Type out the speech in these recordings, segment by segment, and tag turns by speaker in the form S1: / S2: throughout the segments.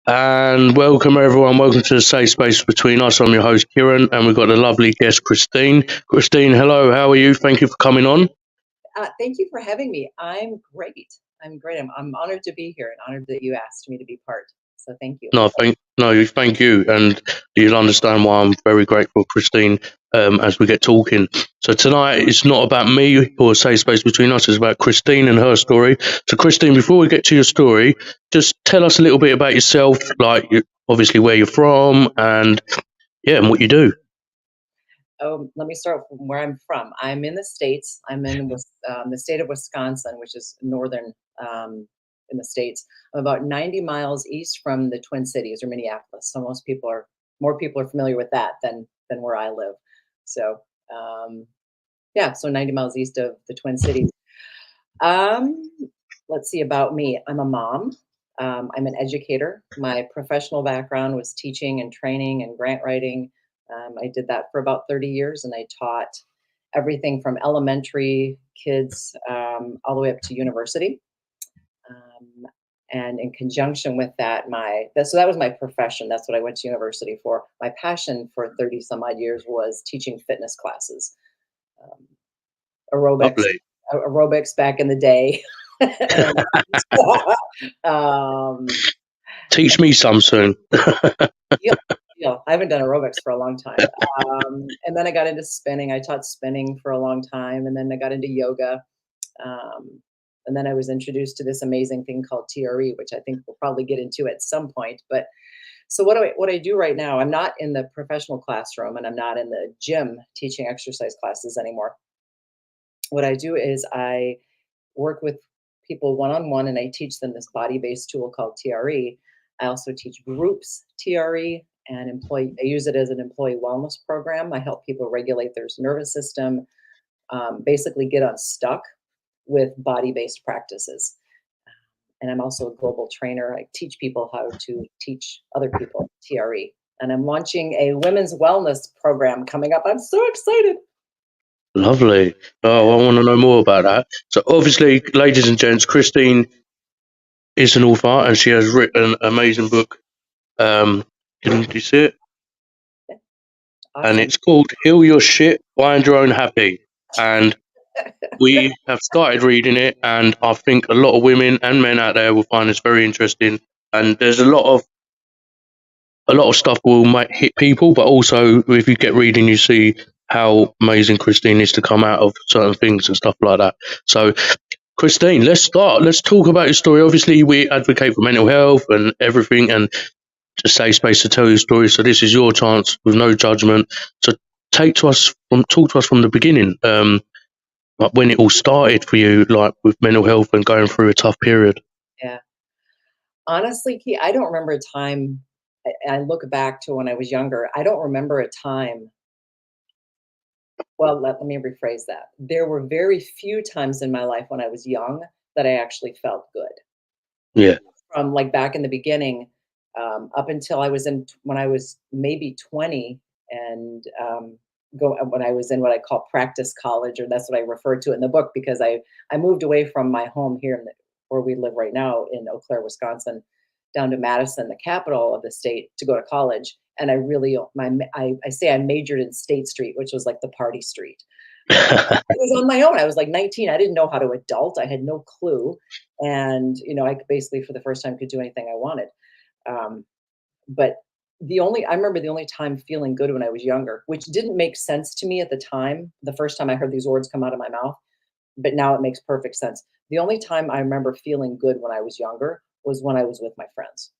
S1: And welcome everyone. Welcome to the safe space between us. I'm your host Kieran, and we've got a lovely guest, Christine. Christine, hello. How are you? Thank you for coming on.
S2: Thank you for having me. I'm great. I'm great. I'm honored to be here and honored that you asked me to be part. So thank you.
S1: Thank you, and you'll understand why I'm very grateful, Christine. As we get talking, so tonight it's not about me or a safe space between us. It's about Christine and her story. So, Christine, before we get to your story, just tell us a little bit about yourself, like obviously where you're from, and and what you do.
S2: Let me start from where I'm from. I'm in the States. I'm in the state of Wisconsin, which is northern in the States. I'm about 90 miles east from the Twin Cities or Minneapolis. So more people are familiar with that than where I live. So yeah, so 90 miles east of the Twin Cities. Um, let's see about me. I'm a mom. I'm an educator. My professional background was teaching and training and grant writing. I did that for about 30 years, and I taught everything from elementary kids all the way up to university. Um, and in conjunction with that, so that was my profession. That's what I went to university for. My passion for 30 some odd years was teaching fitness classes, um, aerobics,
S1: Lovely.
S2: aerobics back in the day. And, um,
S1: Teach me some soon.
S2: yeah, yeah, I haven't done aerobics for a long time. And then I got into spinning. I taught spinning for a long time, and then I got into yoga. Um, and then I was introduced to this amazing thing called TRE, which I think we'll probably get into at some point. But so what I do right now, I'm not in the professional classroom and I'm not in the gym teaching exercise classes anymore. What I do is I work with people one-on-one and I teach them this body-based tool called TRE. I also teach groups TRE and I use it as an employee wellness program. I help people regulate their nervous system, basically get unstuck with body-based practices. And I'm also a global trainer. I teach people how to teach other people TRE. And I'm launching a women's wellness program coming up. I'm so excited.
S1: Lovely. Oh, I want to know more about that. So, obviously, ladies and gents, Christine is an author and she has written an amazing book. Can you see it? And
S2: Awesome.
S1: it's called Heal Your Shit, Find Your Own Happy. And we have started reading it, and I think a lot of women and men out there will find this very interesting. And there's a lot of stuff will might hit people, but also if you get reading, you see how amazing Christine is to come out of certain things and stuff like that. So, Christine, let's start. Let's talk about your story. Obviously, we advocate for mental health and everything, and a safe space to tell your story. So this is your chance with no judgment. So talk to us from the beginning, like when it all started for you, like with mental health and going through a tough period.
S2: Yeah. Honestly, Key, I don't remember a time. I look back to when I was younger. I don't remember a time. Well, let me rephrase that. There were very few times in my life when I was young that I actually felt good.
S1: Yeah,
S2: From like back in the beginning, up until when I was maybe 20, and when I was in what I call practice college, or that's what I referred to in the book, because I moved away from my home here where we live right now in Eau Claire, Wisconsin, down to Madison, the capital of the state, to go to college. And I really I say I majored in State Street, which was like the party street. It was on my own. I was like 19. I didn't know how to adult. I had no clue. And, I basically for the first time could do anything I wanted. Um, but I remember the only time feeling good when I was younger, which didn't make sense to me at the time, the first time I heard these words come out of my mouth, but now it makes perfect sense. The only time I remember feeling good when I was younger was when I was with my friends.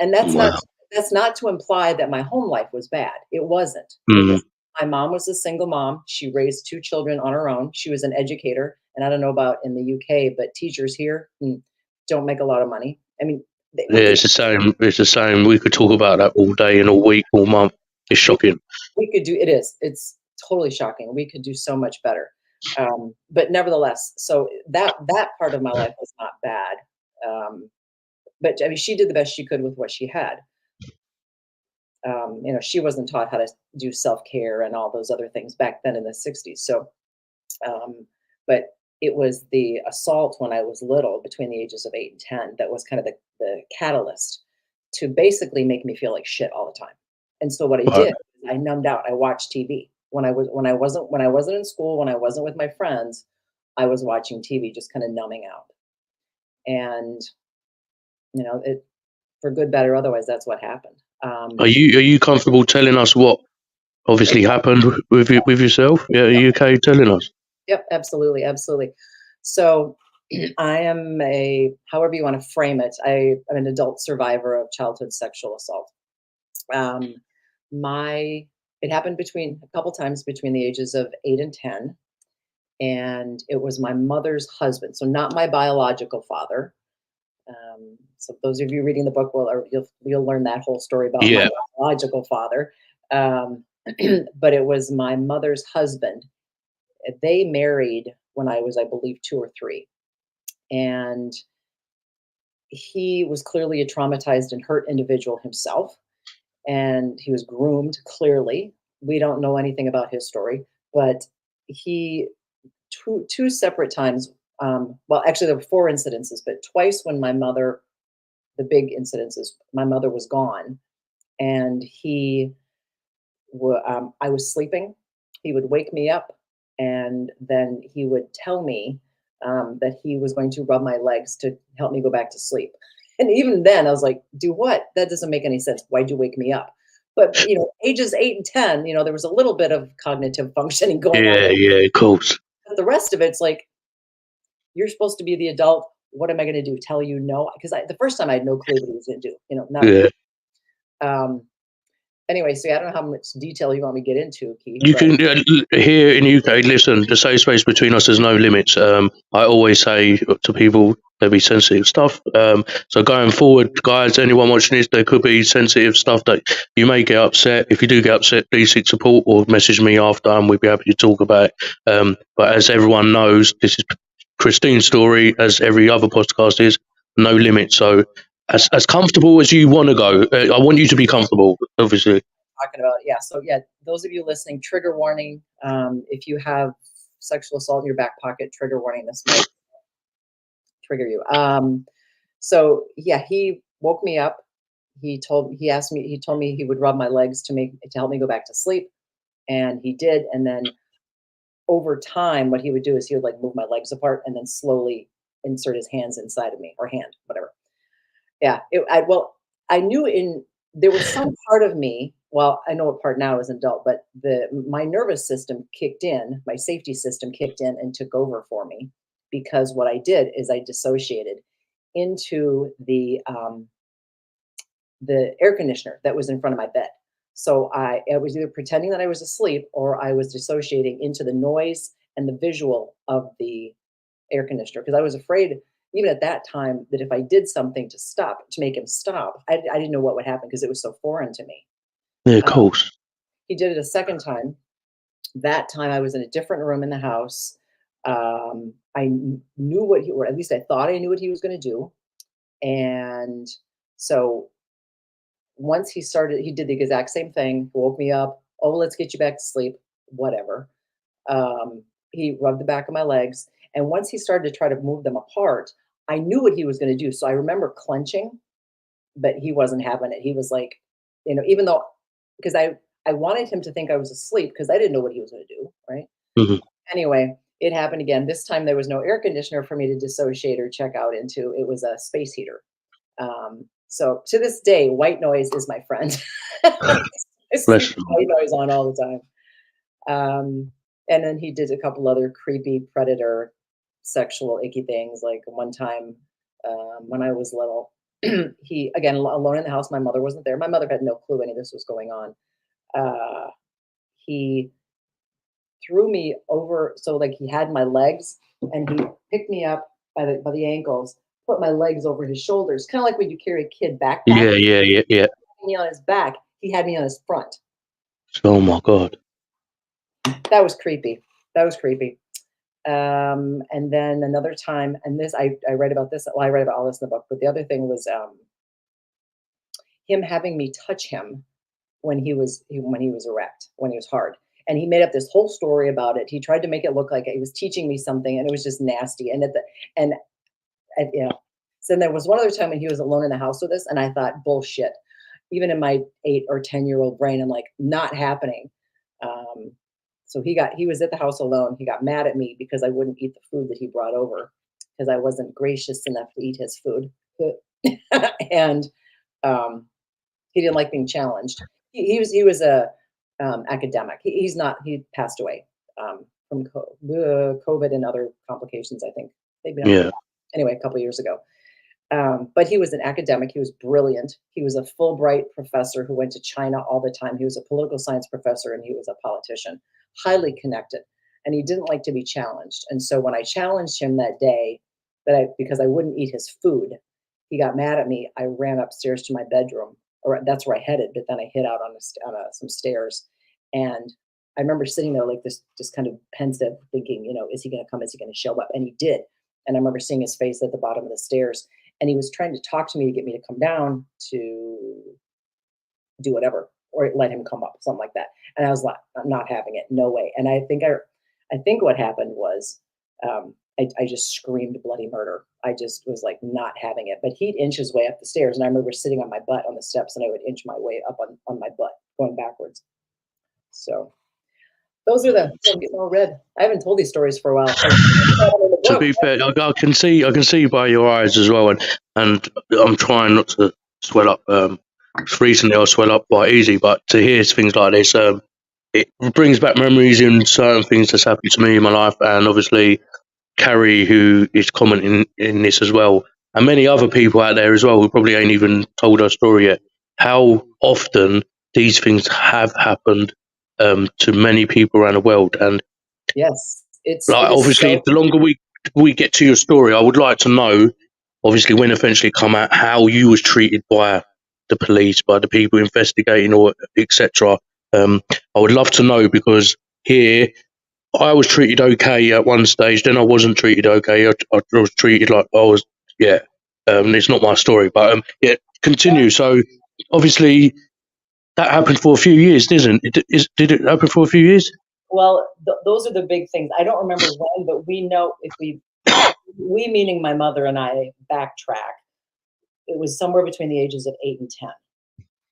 S2: And
S1: wow.
S2: that's not to imply that my home life was bad. It wasn't. It
S1: Mm,
S2: was My mom was a single mom. She raised two children on her own. She was an educator, and I don't know about in the UK, but teachers here don't make a lot of money. I mean,
S1: yeah, it's the same. It's the same. We could talk about that all day and all week, all month. It's
S2: we
S1: shocking.
S2: we could do it is it's totally shocking. We could do so much better. But nevertheless, so that part of my life was not bad. Um, but I mean, she did the best she could with what she had. She wasn't taught how to do self-care and all those other things back then in the 60s. So, but it was the assault when I was little, between the ages of 8 and 10, that was kind of the catalyst. to basically make me feel like shit all the time. And so what I
S1: Right.
S2: did, I numbed out. I watched TV when I wasn't in school, when I wasn't with my friends. I was watching TV, just kind of numbing out. And it for good, better, otherwise. That's what happened.
S1: Are you comfortable telling us what obviously happened with yourself? Yeah, are you okay telling us?
S2: Yep, absolutely, absolutely. So I am however you want to frame it, I'm an adult survivor of childhood sexual assault. Um, my It happened between a couple times between the ages of 8 and 10, and it was my mother's husband, so not my biological father. So those of you reading the book you'll learn that whole story about my
S1: Yeah.
S2: biological father. Um, but it was my mother's husband. They married when I was, I believe, 2 or 3, and he was clearly a traumatized and hurt individual himself, and he was groomed clearly. We don't know anything about his story, but he two separate times. Well, actually, there were 4 incidences, but twice when the big incidences, my mother was gone, and I was sleeping. He would wake me up, and then he would tell me that he was going to rub my legs to help me go back to sleep. And even then, I was like, "Do what? That doesn't make any sense. Why'd you wake me up?" But ages 8 and 10, there was a little bit of cognitive functioning going on
S1: Yeah,
S2: there.
S1: yeah, of course.
S2: But the rest of it's like, you're supposed to be the adult. What am I going to do? Tell you no? Because the first time I had no clue what he was going to do. Not a clue.
S1: Yeah.
S2: Um, Anyway, so I don't know how much detail you want me to get into, Keith,
S1: You
S2: but
S1: can here in the UK. Listen, the safe space between us. There's no limits. I always say to people, there be sensitive stuff. So going forward, guys, anyone watching this, there could be sensitive stuff that you may get upset. If you do get upset, please seek support or message me after, and we'll be happy to talk about it. But as everyone knows, this is Christine's story, as every other podcast is. No limit. So as comfortable as you want to go, I want you to be comfortable. Obviously.
S2: talking about, yeah. So yeah, those of you listening, trigger warning. If you have sexual assault in your back pocket, trigger warning. This might trigger you. So yeah, he woke me up. He told me he would rub my legs to help me go back to sleep, and he did. And then over time, what he would do is he would like move my legs apart and then slowly insert his hands inside of me, or hand, whatever. Yeah, I knew there was some part of me. Well, I know what part now as an adult, but my nervous system kicked in, my safety system kicked in and took over for me, because what I did is I dissociated into the air conditioner that was in front of my bed. So I was either pretending that I was asleep, or I was dissociating into the noise and the visual of the air conditioner, because I was afraid, even at that time, that if I did something to make him stop, I didn't know what would happen because it was so foreign to me.
S1: Yeah, of
S2: Uh,
S1: course.
S2: he did it a second time. That time I was in a different room in the house. Knew or at least I thought I knew what he was going to do. And so once he did the exact same thing, woke me up. Oh, let's get you back to sleep. Whatever. He rubbed the back of my legs. And once he started to try to move them apart, I knew what he was going to do. So I remember clenching, but he wasn't having it. He was like, even though, because I wanted him to think I was asleep because I didn't know what he was going to do. Right.
S1: Mhm.
S2: Anyway, it happened again. This time there was no air conditioner for me to dissociate or check out into. It was a space heater. So to this day, white noise is my friend. I sleep
S1: Bless
S2: with
S1: them.
S2: white noise on all the time. And then he did a couple other creepy predator sexual icky things. Like one time, when I was little, he, again, alone in the house, my mother wasn't there. My mother had no clue any of this was going on. He threw me over. So like he had my legs, and he picked me up by the ankles, put my legs over his shoulders, kind of like when you carry a kid backpack.
S1: Yeah, yeah, yeah, yeah.
S2: Me on his back, he had me on his front.
S1: Oh my god.
S2: That was creepy. That was creepy. And then another time, and this I read about this. Well, I read about all this in the book, but the other thing was him having me touch him when he was erect, when he was hard. And he made up this whole story about it. He tried to make it look like he was teaching me something, and it was just nasty. And at the and yeah. So then there was one other time when he was alone in the house with us, and I thought, bullshit. Even in my 8 or 10-year-old brain, I'm like, not happening. Um, so he was at the house alone. He got mad at me because I wouldn't eat the food that he brought over because I wasn't gracious enough to eat his food. And he didn't like being challenged. He was a academic. He's not. He passed away from COVID and other complications. I think maybe not.
S1: Yeah.
S2: Anyway, a couple of years ago. But he was an academic. He was brilliant. He was a Fulbright professor who went to China all the time. He was a political science professor and he was a politician, highly connected. And he didn't like to be challenged. And so when I challenged him that day, because I wouldn't eat his food, he got mad at me. I ran upstairs to my bedroom, or that's where I headed. But then I hid out some stairs, and I remember sitting there like this, just kind of pensive, thinking, is he going to come? Is he going to show up? And he did. And I remember seeing his face at the bottom of the stairs, and he was trying to talk to me to get me to come down to do whatever or let him come up, something like that. And I was like, I'm not having it, no way. And I think what happened was I just screamed bloody murder. I just was like not having it. But he'd inch his way up the stairs, and I remember sitting on my butt on the steps, and I would inch my way up on my butt going backwards. So those are I'm getting all red. I haven't told these stories for a while.
S1: To be fair, I can see by your eyes as well, and I'm trying not to swell up. Recently, I swell up quite easy, but to hear things like this, it brings back memories in certain things that's happened to me in my life, and obviously Carrie, who is commenting in this as well, and many other people out there as well who probably ain't even told our story yet. How often these things have happened to many people around the world, and
S2: Yes, it
S1: like
S2: is
S1: obviously,
S2: so.
S1: the longer we get to your story, I would like to know, obviously, when eventually come out, how you was treated by the police, by the people investigating, or etc. I would love to know because here I was treated okay at one stage, then I wasn't treated okay. I was treated like I was, yeah. It's not my story, but yeah, continue. So obviously that happened for a few years, didn't it? Did it happen for a few years?
S2: Well, those are the big things. I don't remember when, but we know if we meaning my mother and I backtrack, it was somewhere between the ages of 8 and 10.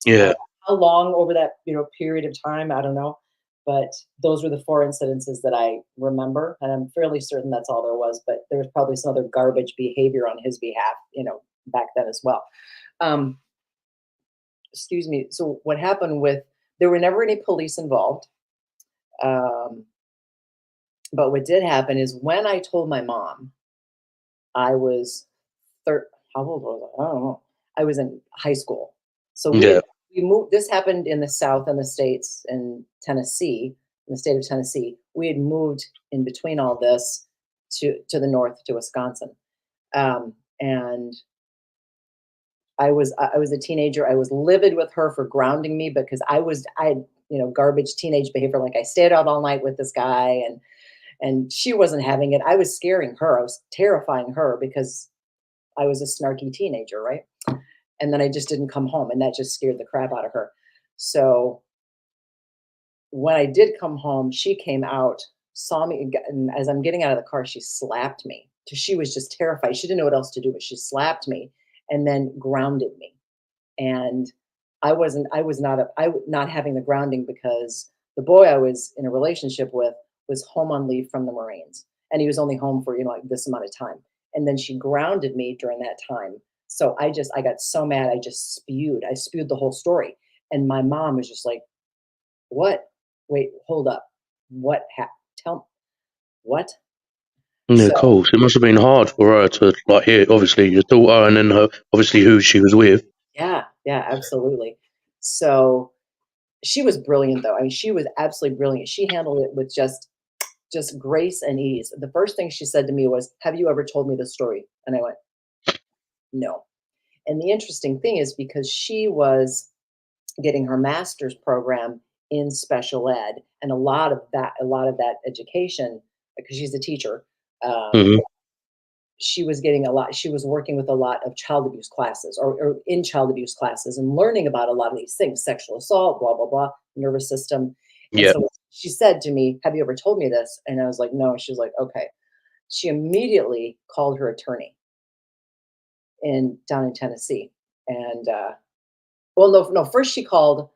S1: Yeah,
S2: How long over that period of time, I don't know, but those were the 4 incidences that I remember, and I'm fairly certain that's all there was. But there was probably some other garbage behavior on his behalf, back then as well. Um, excuse me. So what happened there were never any police involved. Um, but what did happen is when I told my mom, I was how old was I? I don't know. I was in high school. So
S1: yeah,
S2: we moved. This happened in the South in the States, in Tennessee, in the state of Tennessee. We had moved in between all this to the north, to Wisconsin. And I was a teenager. I was livid with her for grounding me because I had, garbage teenage behavior. Like I stayed out all night with this guy, and she wasn't having it. I was scaring her. I was terrifying her because I was a snarky teenager, right? And then I just didn't come home, and that just scared the crap out of her. So when I did come home, she came out, saw me, and as I'm getting out of the car, she slapped me. She was just terrified. She didn't know what else to do, but she slapped me and then grounded me. And I was not having the grounding because the boy I was in a relationship with was home on leave from the Marines, and he was only home for like this amount of time. And then she grounded me during that time. So I got so mad, I spewed the whole story. And my mom was just like, what? Wait, hold up. What tell what?
S1: yeah. Of
S2: So
S1: course, it must have been hard for her to like hear, obviously your daughter, and then her, obviously who she was with.
S2: yeah, yeah, absolutely. So she was brilliant though. I mean, she was absolutely brilliant. She handled it with just grace and ease. The first thing she said to me was, "Have you ever told me this story?" And I went, "No." And the interesting thing is because she was getting her master's program in special ed, and a lot of that education, because she's a teacher, um,
S1: Hmm.
S2: she was working with a lot of child abuse classes, or in child abuse classes, and learning about a lot of these things, sexual assault, blah blah blah, nervous system. And
S1: Yeah,
S2: so she said to me, "Have you ever told me this?" And I was like, "No." She was like, "Okay." She immediately called her attorney, down in Tennessee. And well, no, first she called,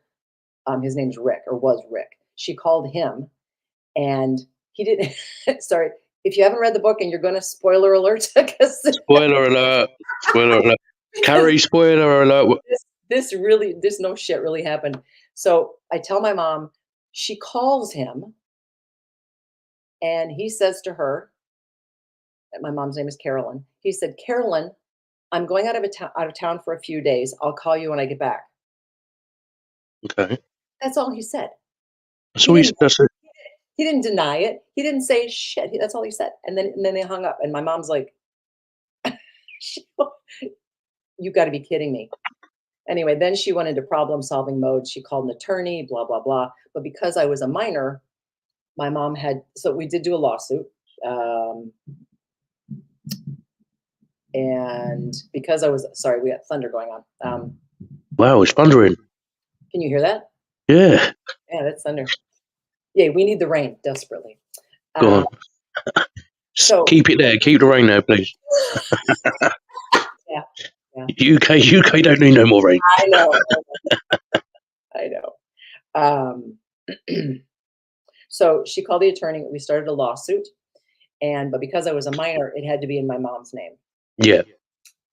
S2: his name's Rick, or was Rick. She called him, and he didn't. Sorry, if you haven't read the book and you're going to spoiler alert, because
S1: Spoiler alert! Spoiler alert! Carrie, spoiler alert!
S2: this no shit really happened. So I tell my mom, she calls him, and he says to her, my mom's name is Carolyn. He said, "Carolyn, I'm going out of town for a few days. I'll call you when I get back."
S1: Okay,
S2: That's all he said.
S1: that's
S2: He
S1: all.
S2: didn't
S1: That's it.
S2: he didn't deny it. He didn't say shit. That's all he said. And then they hung up. And my mom's like, "You got to be kidding me." Anyway, then she went into problem solving mode. She called an attorney, blah blah blah. But because I was a minor, my mom had, so we did do a lawsuit. And because I was, sorry, we got thunder going on.
S1: Wow, it's thundering.
S2: Can you hear that?
S1: Yeah,
S2: Yeah, that's thunder. Yeah, we need the rain desperately.
S1: go on.
S2: So
S1: Keep it there. Keep the rain there, please.
S2: yeah, yeah.
S1: UK don't need no more rain.
S2: I know. I know. So she called the attorney. We started a lawsuit, but because I was a minor, it had to be in my mom's name.
S1: Yeah.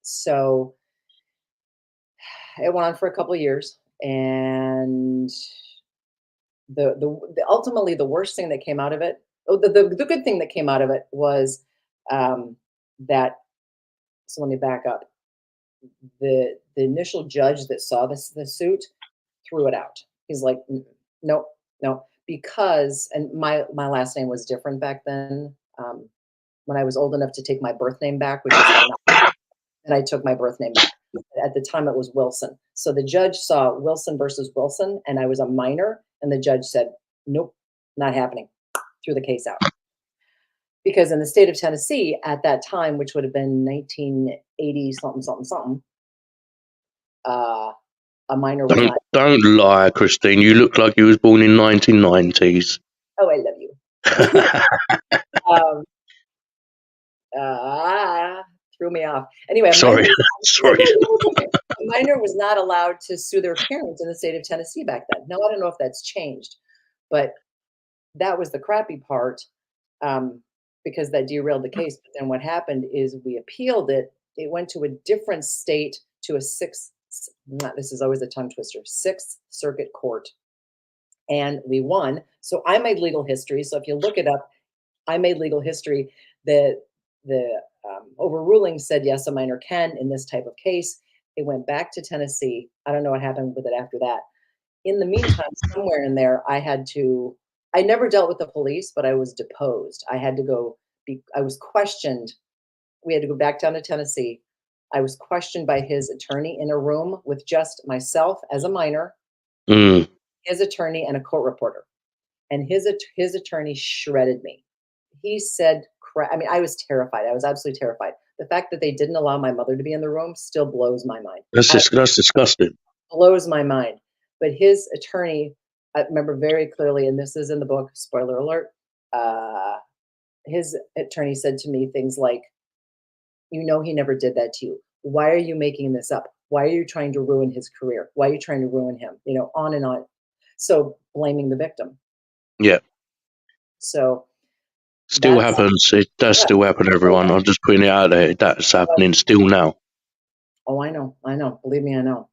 S2: So it went on for a couple of years, and ultimately the worst thing that came out of it, the good thing that came out of it was that. So let me back up. The initial judge that saw the suit threw it out. He's like, "Nope, no," because, and my last name was different back then. When I was old enough to take my birth name back, which is not, and I took my birth name back. At the time, it was Wilson. So the judge saw Wilson versus Wilson, and I was a minor, and the judge said, "Nope, not happening." Threw the case out. Because in the state of Tennessee at that time, which would have been 1980 something something something, a minor was not.
S1: Don't lie, Christine. You look like you was born in 1990s.
S2: Oh, I love you. Threw me off. Anyway,
S1: Sorry. Sorry.
S2: a minor was not allowed to sue their parents in the state of Tennessee back then. Now, I don't know if that's changed, but that was the crappy part, because that derailed the case. But then what happened is we appealed it. It went to a different state, to a sixth, this is always a tongue twister, Sixth Circuit Court. And we won. So I made legal history. So if you look it up, I made legal history. The overruling said, yes, a minor can in this type of case. It went back to Tennessee. I don't know what happened with it after that. In the meantime, somewhere in there, I never dealt with the police, but I was deposed. I had to go, I was questioned. We had to go back down to Tennessee. I was questioned by his attorney in a room with just myself as a minor, his attorney, and a court reporter. And his attorney shredded me. He said, I mean, I was terrified. I was absolutely terrified. The fact that they didn't allow my mother to be in the room still blows my mind.
S1: That's disgusting.
S2: Blows my mind. But his attorney, I remember very clearly, and this is in the book, spoiler alert, his attorney said to me things like, "You know he never did that to you. Why are you making this up? Why are you trying to ruin his career? Why are you trying to ruin him?" You know, on and on. So blaming the victim.
S1: Yeah.
S2: So
S1: still happens. It does still happen, everyone. I'm just putting it out there. That's happening still now.
S2: Oh, I know. Believe me, I know.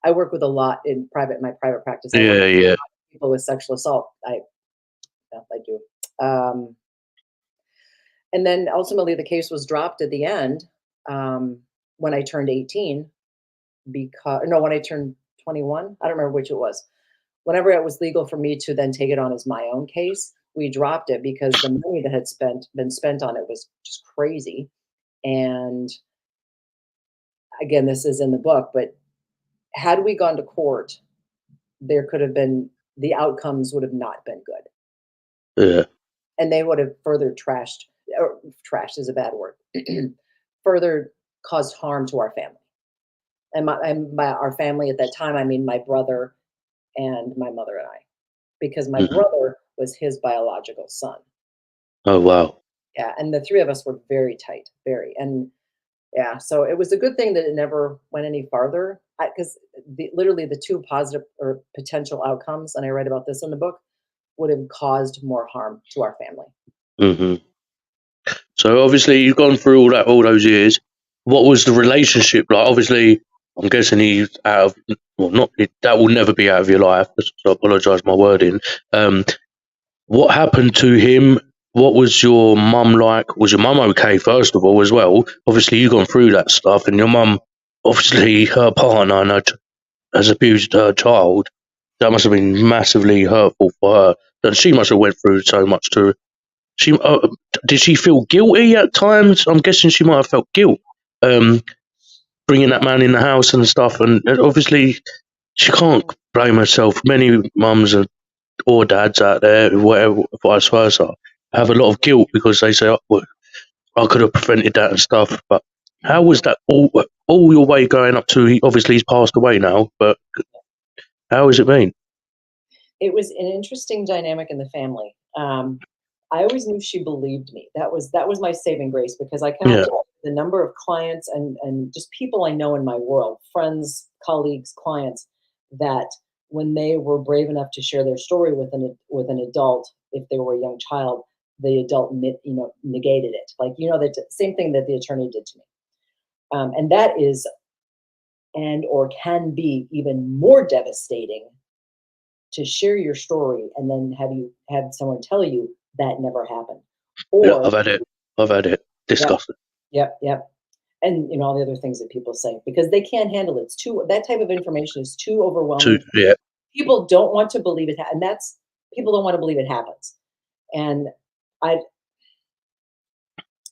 S2: I work with a lot in my private practice.
S1: Yeah.
S2: People with sexual assault. I do. And then ultimately the case was dropped at the end, when I turned 18, when I turned 21, I don't remember which it was. Whenever it was legal for me to then take it on as my own case, we dropped it because the money that had been spent on it was just crazy. And again, this is in the book, but had we gone to court, there could have been, the outcomes would have not been good.
S1: Yeah.
S2: And they would have further trashed is a bad word, further caused harm to our family. And our family at that time, I mean my brother and my mother and I, because my brother was his biological son.
S1: Oh, wow.
S2: Yeah, and the three of us were very tight, very. And Yeah, so it was a good thing that it never went any farther, because literally the two positive or potential outcomes, and I write about this in the book, would have caused more harm to our family.
S1: Hmm. So obviously you've gone through all those years. What was the relationship like? Obviously, I'm guessing he's out of, well, not that will never be out of your life. So I apologise for my wording. Um, what happened to him? What was your mum like? Was your mum okay, first of all, as well? Obviously, you've gone through that stuff, and your mum, obviously, her partner and has abused her child. That must have been massively hurtful for her. And she must have went through so much too. She did she feel guilty at times? I'm guessing she might have felt guilt, um, bringing that man in the house and stuff. And obviously, she can't blame herself. Many mums or dads out there, whatever, vice versa, have a lot of guilt because they say, "Oh, well, I could have prevented that and stuff." But how was that all your way going up to? Obviously, he's passed away now, but how has it been?
S2: It was an interesting dynamic in the family. I always knew she believed me. That was my saving grace, because I cannot
S1: Yeah,
S2: tell you the number of clients and just people I know in my world, friends, colleagues, clients, that when they were brave enough to share their story with an adult, if they were a young child, the adult negated it. Like, that same thing that the attorney did to me. And that is, and or can be, even more devastating, to share your story and then have someone tell you that never happened.
S1: yeah,
S2: Or,
S1: I've had it. I've had it.
S2: yep,
S1: Disgusting.
S2: yep. And all the other things that people say, because they can't handle it. That type of information is too
S1: Too,
S2: overwhelming.
S1: yeah,
S2: People don't want to believe it, and that's people don't want to believe it happens. And I,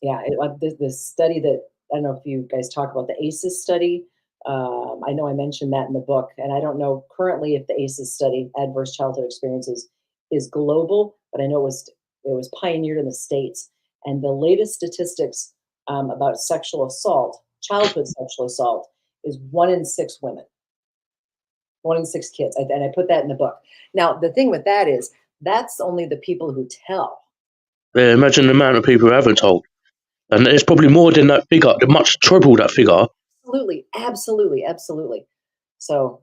S2: yeah, like this study that, I don't know if you guys talk about the ACEs study. I know I mentioned that in the book, and I don't know currently if the ACEs study, Adverse Childhood Experiences, is global, but I know it was pioneered in the States. And the latest statistics about sexual assault, childhood sexual assault, is 1 in 6 women, 1 in 6 kids, and I put that in the book. Now the thing with that is that's only the people who tell.
S1: yeah. Imagine the amount of people who haven't told, and it's probably more than that figure. Much triple that figure.
S2: Absolutely, absolutely, absolutely. So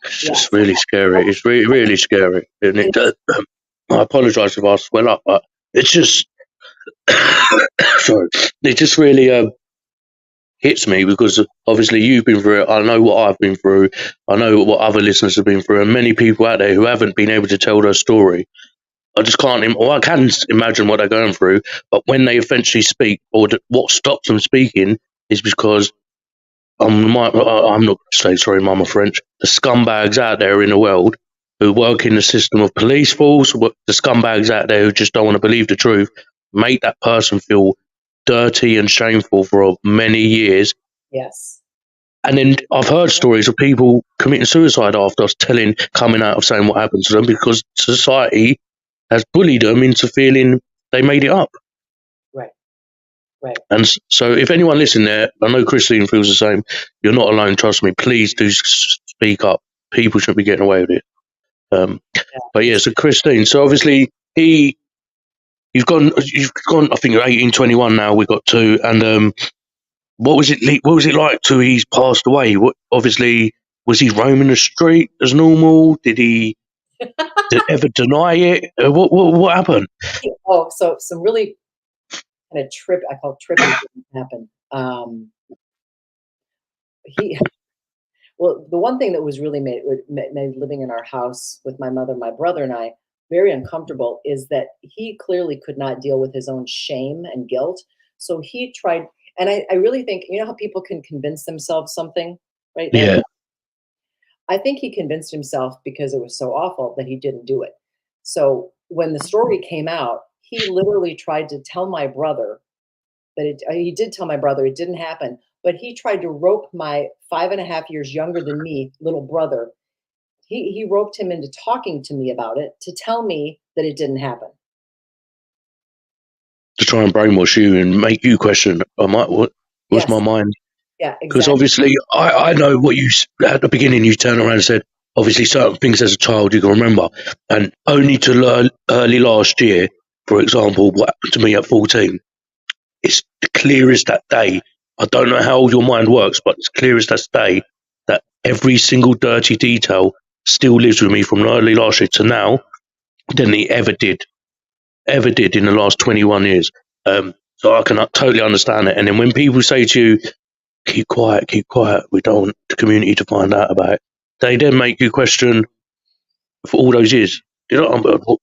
S1: It's
S2: yeah,
S1: just really scary. It's really, really scary. And
S2: it,
S1: I apologise if I swell up, but it's just, sorry, it just really hits me because obviously you've been through it. I know what I've been through. I know what other listeners have been through, and many people out there who haven't been able to tell their story. I just can't, or I can imagine what they're going through. But when they eventually speak, or what stops them speaking, is because I'm not going to say sorry, Mama French. The scumbags out there in the world who work in the system of police force, the scumbags out there who just don't want to believe the truth, make that person feel dirty and shameful for many years.
S2: yes,
S1: And then I've heard stories of people committing suicide after us coming out of saying what happened to them because society has bullied them into feeling they made it up.
S2: right, right.
S1: And so, if anyone listening there, I know Christine feels the same. You're not alone. Trust me. Please do speak up. People shouldn't be getting away with it. Um,
S2: Yeah,
S1: but yeah,
S2: it's
S1: so Christine. So obviously, you've gone. You've gone. I think you're 18, 21 now. We've got two. And what was it? What was it like till he's passed away? What obviously was he roaming the street as normal? Did ever deny it? What happened?
S2: oh, so some really kind of I call trippy things happen. He Well, the one thing that was really made living in our house with my mother, my brother, and I very uncomfortable is that he clearly could not deal with his own shame and guilt. So he tried, and I really think, how people can convince themselves something, right? And
S1: Yeah,
S2: I think he convinced himself because it was so awful that he didn't do it. So when the story came out, he literally tried to tell my brother that he did tell my brother it didn't happen, but he tried to rope my 5.5 years younger than me little brother. He roped him into talking to me about it to tell me that it didn't happen.
S1: to try and brainwash you and make you question. What's my
S2: Yes,
S1: mind?
S2: yeah,
S1: Because
S2: exactly.
S1: obviously, I know what at the beginning you turned around and said, obviously, certain things as a child you can remember. And only to learn early last year, for example, what happened to me at 14, it's clear as that day. I don't know how your mind works, but it's clear as day that every single dirty detail still lives with me from early last year to now than it ever did in the last 21 years. So I can totally understand it. And then when people say to you, keep quiet, we don't want the community to find out about it, they then make you question for all those years. You know,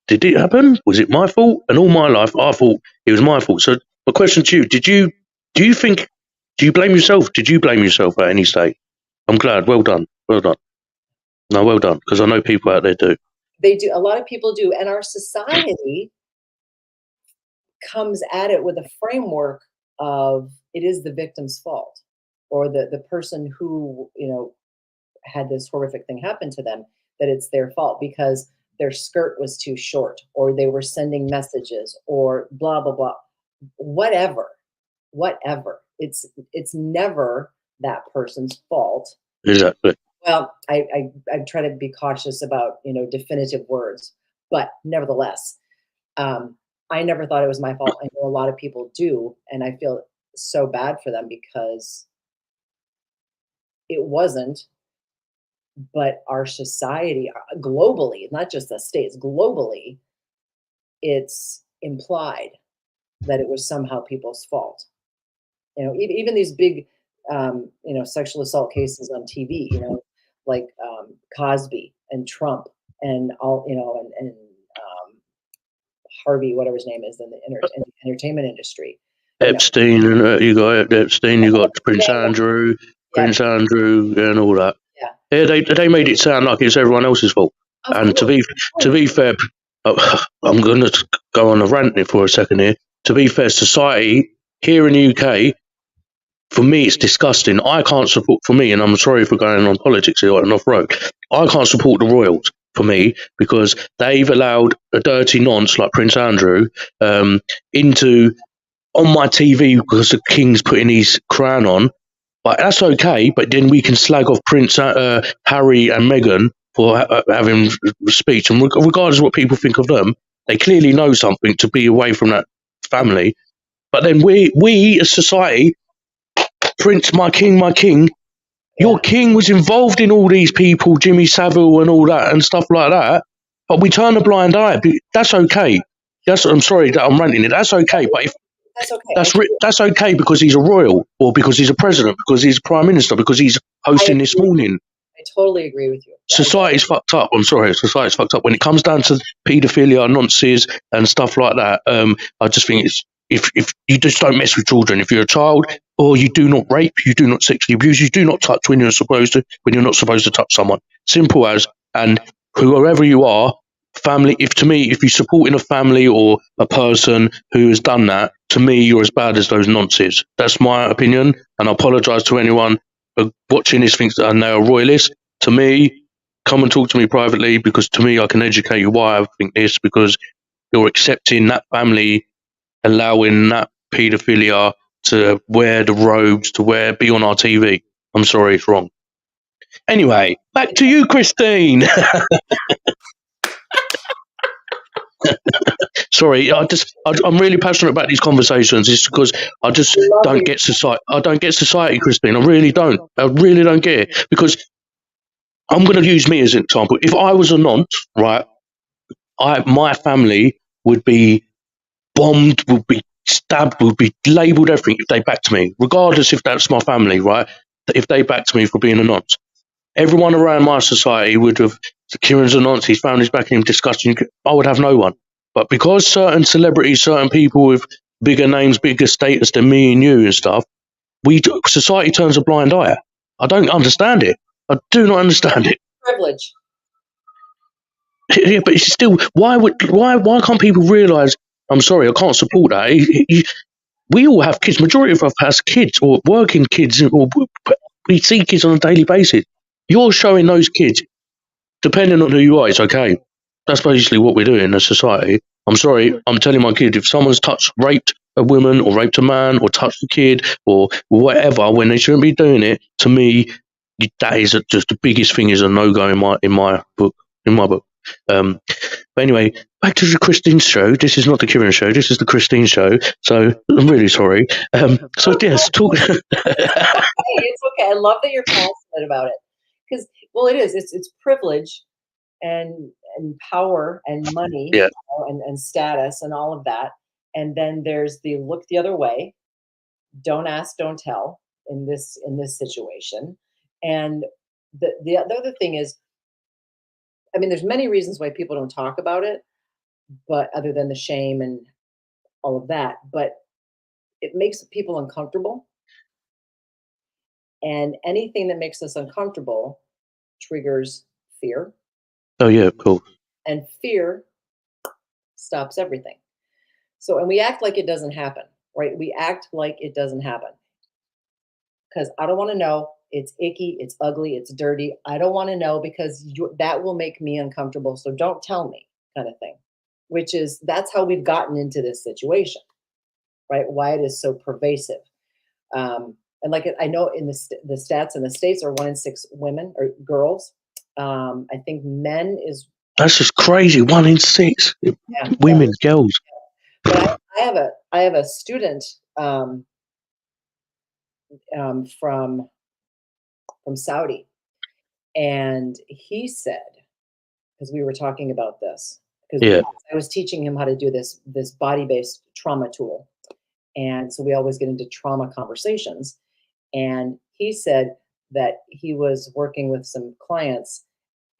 S1: did it happen? Was it my fault? And all my life, I thought it was my fault. So my question to you, do you think, do you blame yourself? Did you blame yourself at any stage? I'm glad. Well done. Well done. No, well done. Because I know people out there do.
S2: They do. A lot of people do. And our society comes at it with a framework of it is the victim's fault, or the person who, had this horrific thing happen to them, that it's their fault because their skirt was too short, or they were sending messages, or blah, blah, blah, whatever. It's never that person's fault.
S1: Exactly.
S2: Well, I try to be cautious about, definitive words, but nevertheless, I never thought it was my fault. I know a lot of people do, and I feel so bad for them because it wasn't. But our society, globally, not just the States, globally, it's implied that it was somehow people's fault. Even these big, sexual assault cases on TV, like Cosby and Trump and all, and Harvey, whatever his name is, in the entertainment industry.
S1: Epstein, and you got Epstein, you got Prince Andrew, and all that. Yeah, they made it sound like it's everyone else's fault. And to be fair, I'm going to go on a rant for a second here. To be fair, society here in the UK, for me, it's disgusting. I can't support, for me, and I'm sorry for going on politics here and off road, I can't support the royals, for me, because they've allowed a dirty nonce like Prince Andrew into on my TV because the king's putting his crown on. But that's okay. But then we can slag off Prince Harry and Meghan for having speech, and regardless of what people think of them, they clearly know something to be away from that family. But then we as society, Prince, my king, your king was involved in all these people, Jimmy Savile and all that and stuff like that. But we turn a blind eye. That's okay. I'm sorry that I'm ranting it. That's okay. But if
S2: that's okay.
S1: That's okay because he's a royal, or because he's a president, because he's prime minister, because he's hosting this morning.
S2: I totally agree with you.
S1: Society's fucked up. I'm sorry, society's fucked up when it comes down to paedophilia, nonsense, and stuff like that. I just think it's if you just don't mess with children. If you're a child, or you do not rape, you do not sexually abuse, you do not touch when you're not supposed to touch someone. Simple as. And whoever you are, family. If you support in a family or a person who has done that, to me, you're as bad as those nonsense. That's my opinion, and I apologise to anyone watching this thinks that they're a royalist. To me, come and talk to me privately, because to me, I can educate you why I think this, because you're accepting that family, allowing that paedophilia to wear the robes, to be on our TV. I'm sorry, it's wrong. Anyway, back to you, Christine. Sorry, I'm really passionate about these conversations. It's because I just don't get society. I don't get society, Christine. I really don't get it. Because I'm going to use me as an example. If I was a nonce, right, my family would be bombed, would be stabbed, would be labelled everything if they backed me, regardless if that's my family, right? If they backed me for being a nonce. Everyone around my society would have, Kieran's a nonce, his family's backing him, disgusting. I would have no one. But because certain celebrities, certain people with bigger names, bigger status than me and you and stuff, society turns a blind eye. I don't understand it. I do not understand it.
S2: Privilege.
S1: Yeah, but it's still, why can't people realise, I'm sorry, I can't support that. We all have kids. Majority of us has kids, or working kids, or we see kids on a daily basis. You're showing those kids, depending on who you are, it's okay. That's basically what we're doing as society. I'm sorry, I'm telling my kid, if someone's raped a woman or raped a man or touched a kid or whatever when they shouldn't be doing it, to me, that is just the biggest thing, is a no-go in my book. But anyway, back to the Christine show. This is not the Kieran show. This is the Christine show. So I'm really sorry. So yes, talk.
S2: Hey, it's okay. I love that you're passionate about it because, well, it is. It's privilege and power and money,
S1: Yeah.
S2: and status and all of that. And then there's the look the other way. Don't ask, don't tell in this situation. And the other thing is, I mean, there's many reasons why people don't talk about it, but other than the shame and all of that, but it makes people uncomfortable. And anything that makes us uncomfortable triggers fear,
S1: Oh yeah, cool.
S2: and fear stops everything. So, and we act like it doesn't happen, right? We act like it doesn't happen because I don't want to know. It's icky, it's ugly, it's dirty. I don't want to know because that will make me uncomfortable. So don't tell me, kind of thing, which is that's how we've gotten into this situation, right? Why it is so pervasive. And like I know in the stats in the States are 1 in 6 women or girls. I think men is,
S1: That's just crazy. 1 in 6
S2: yeah,
S1: women, girls.
S2: but I have a student from Saudi, and he said, because we were talking about this, because
S1: Yeah.
S2: I was teaching him how to do this body based trauma tool, and so we always get into trauma conversations, and he said that he was working with some clients,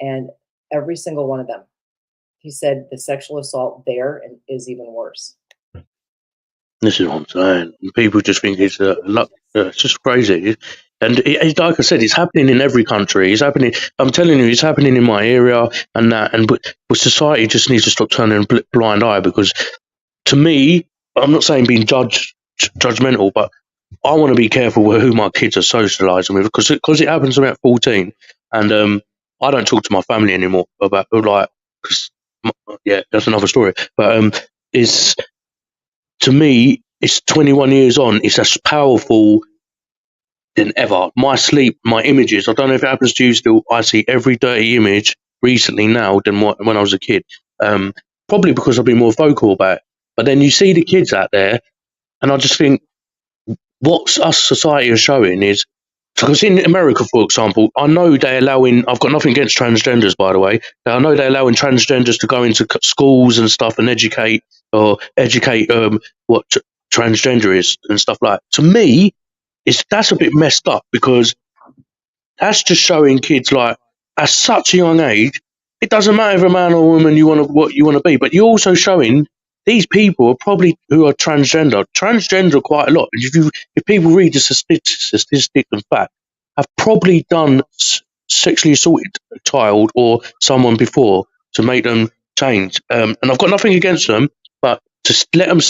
S2: and every single one of them, he said the sexual assault there and is even worse.
S1: This is what I'm saying. People just think it's it's just crazy. And like I said, it's happening in every country. It's happening. I'm telling you, it's happening in my area and that. And but society just needs to stop turning a blind eye because, to me, I'm not saying being judgmental, but I want to be careful with who my kids are socialising with because it happens to me at 14, and I don't talk to my family anymore about like because yeah, that's another story. But it's to me, it's 21 years on. It's as powerful than ever. My sleep, my images. I don't know if it happens to you still. I see every dirty image recently now than when I was a kid. Probably because I've been more vocal about it. But then you see the kids out there, and I just think what us society is showing is because in America, for example, I know they're allowing. I've got nothing against transgenders, by the way. I know they're allowing transgenders to go into schools and stuff and educate what transgender is and stuff like. To me, that's a bit messed up because that's just showing kids like at such a young age. It doesn't matter if a man or woman what you want to be, but you're also showing these people are probably who are transgender quite a lot. And if people read the statistic and fact, have probably done sexually assaulted a child or someone before to make them change. And I've got nothing against them, but to let them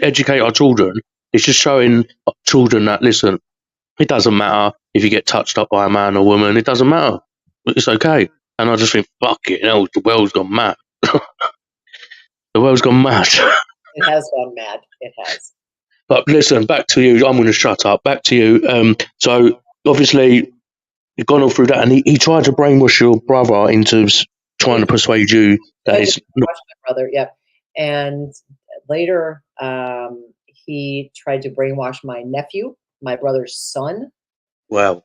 S1: educate our children, it's just showing children that listen, it doesn't matter if you get touched up by a man or woman. It doesn't matter. It's okay. And I just think, fuck it, the world's gone mad. The world's gone mad.
S2: It has gone mad. It has.
S1: But listen, back to you. I'm going to shut up. Back to you. So obviously, you've gone all through that, and he tried to brainwash your brother into trying to persuade you that it's not.
S2: Watch my brother, yep. And later, he tried to brainwash my nephew, my brother's son.
S1: Wow.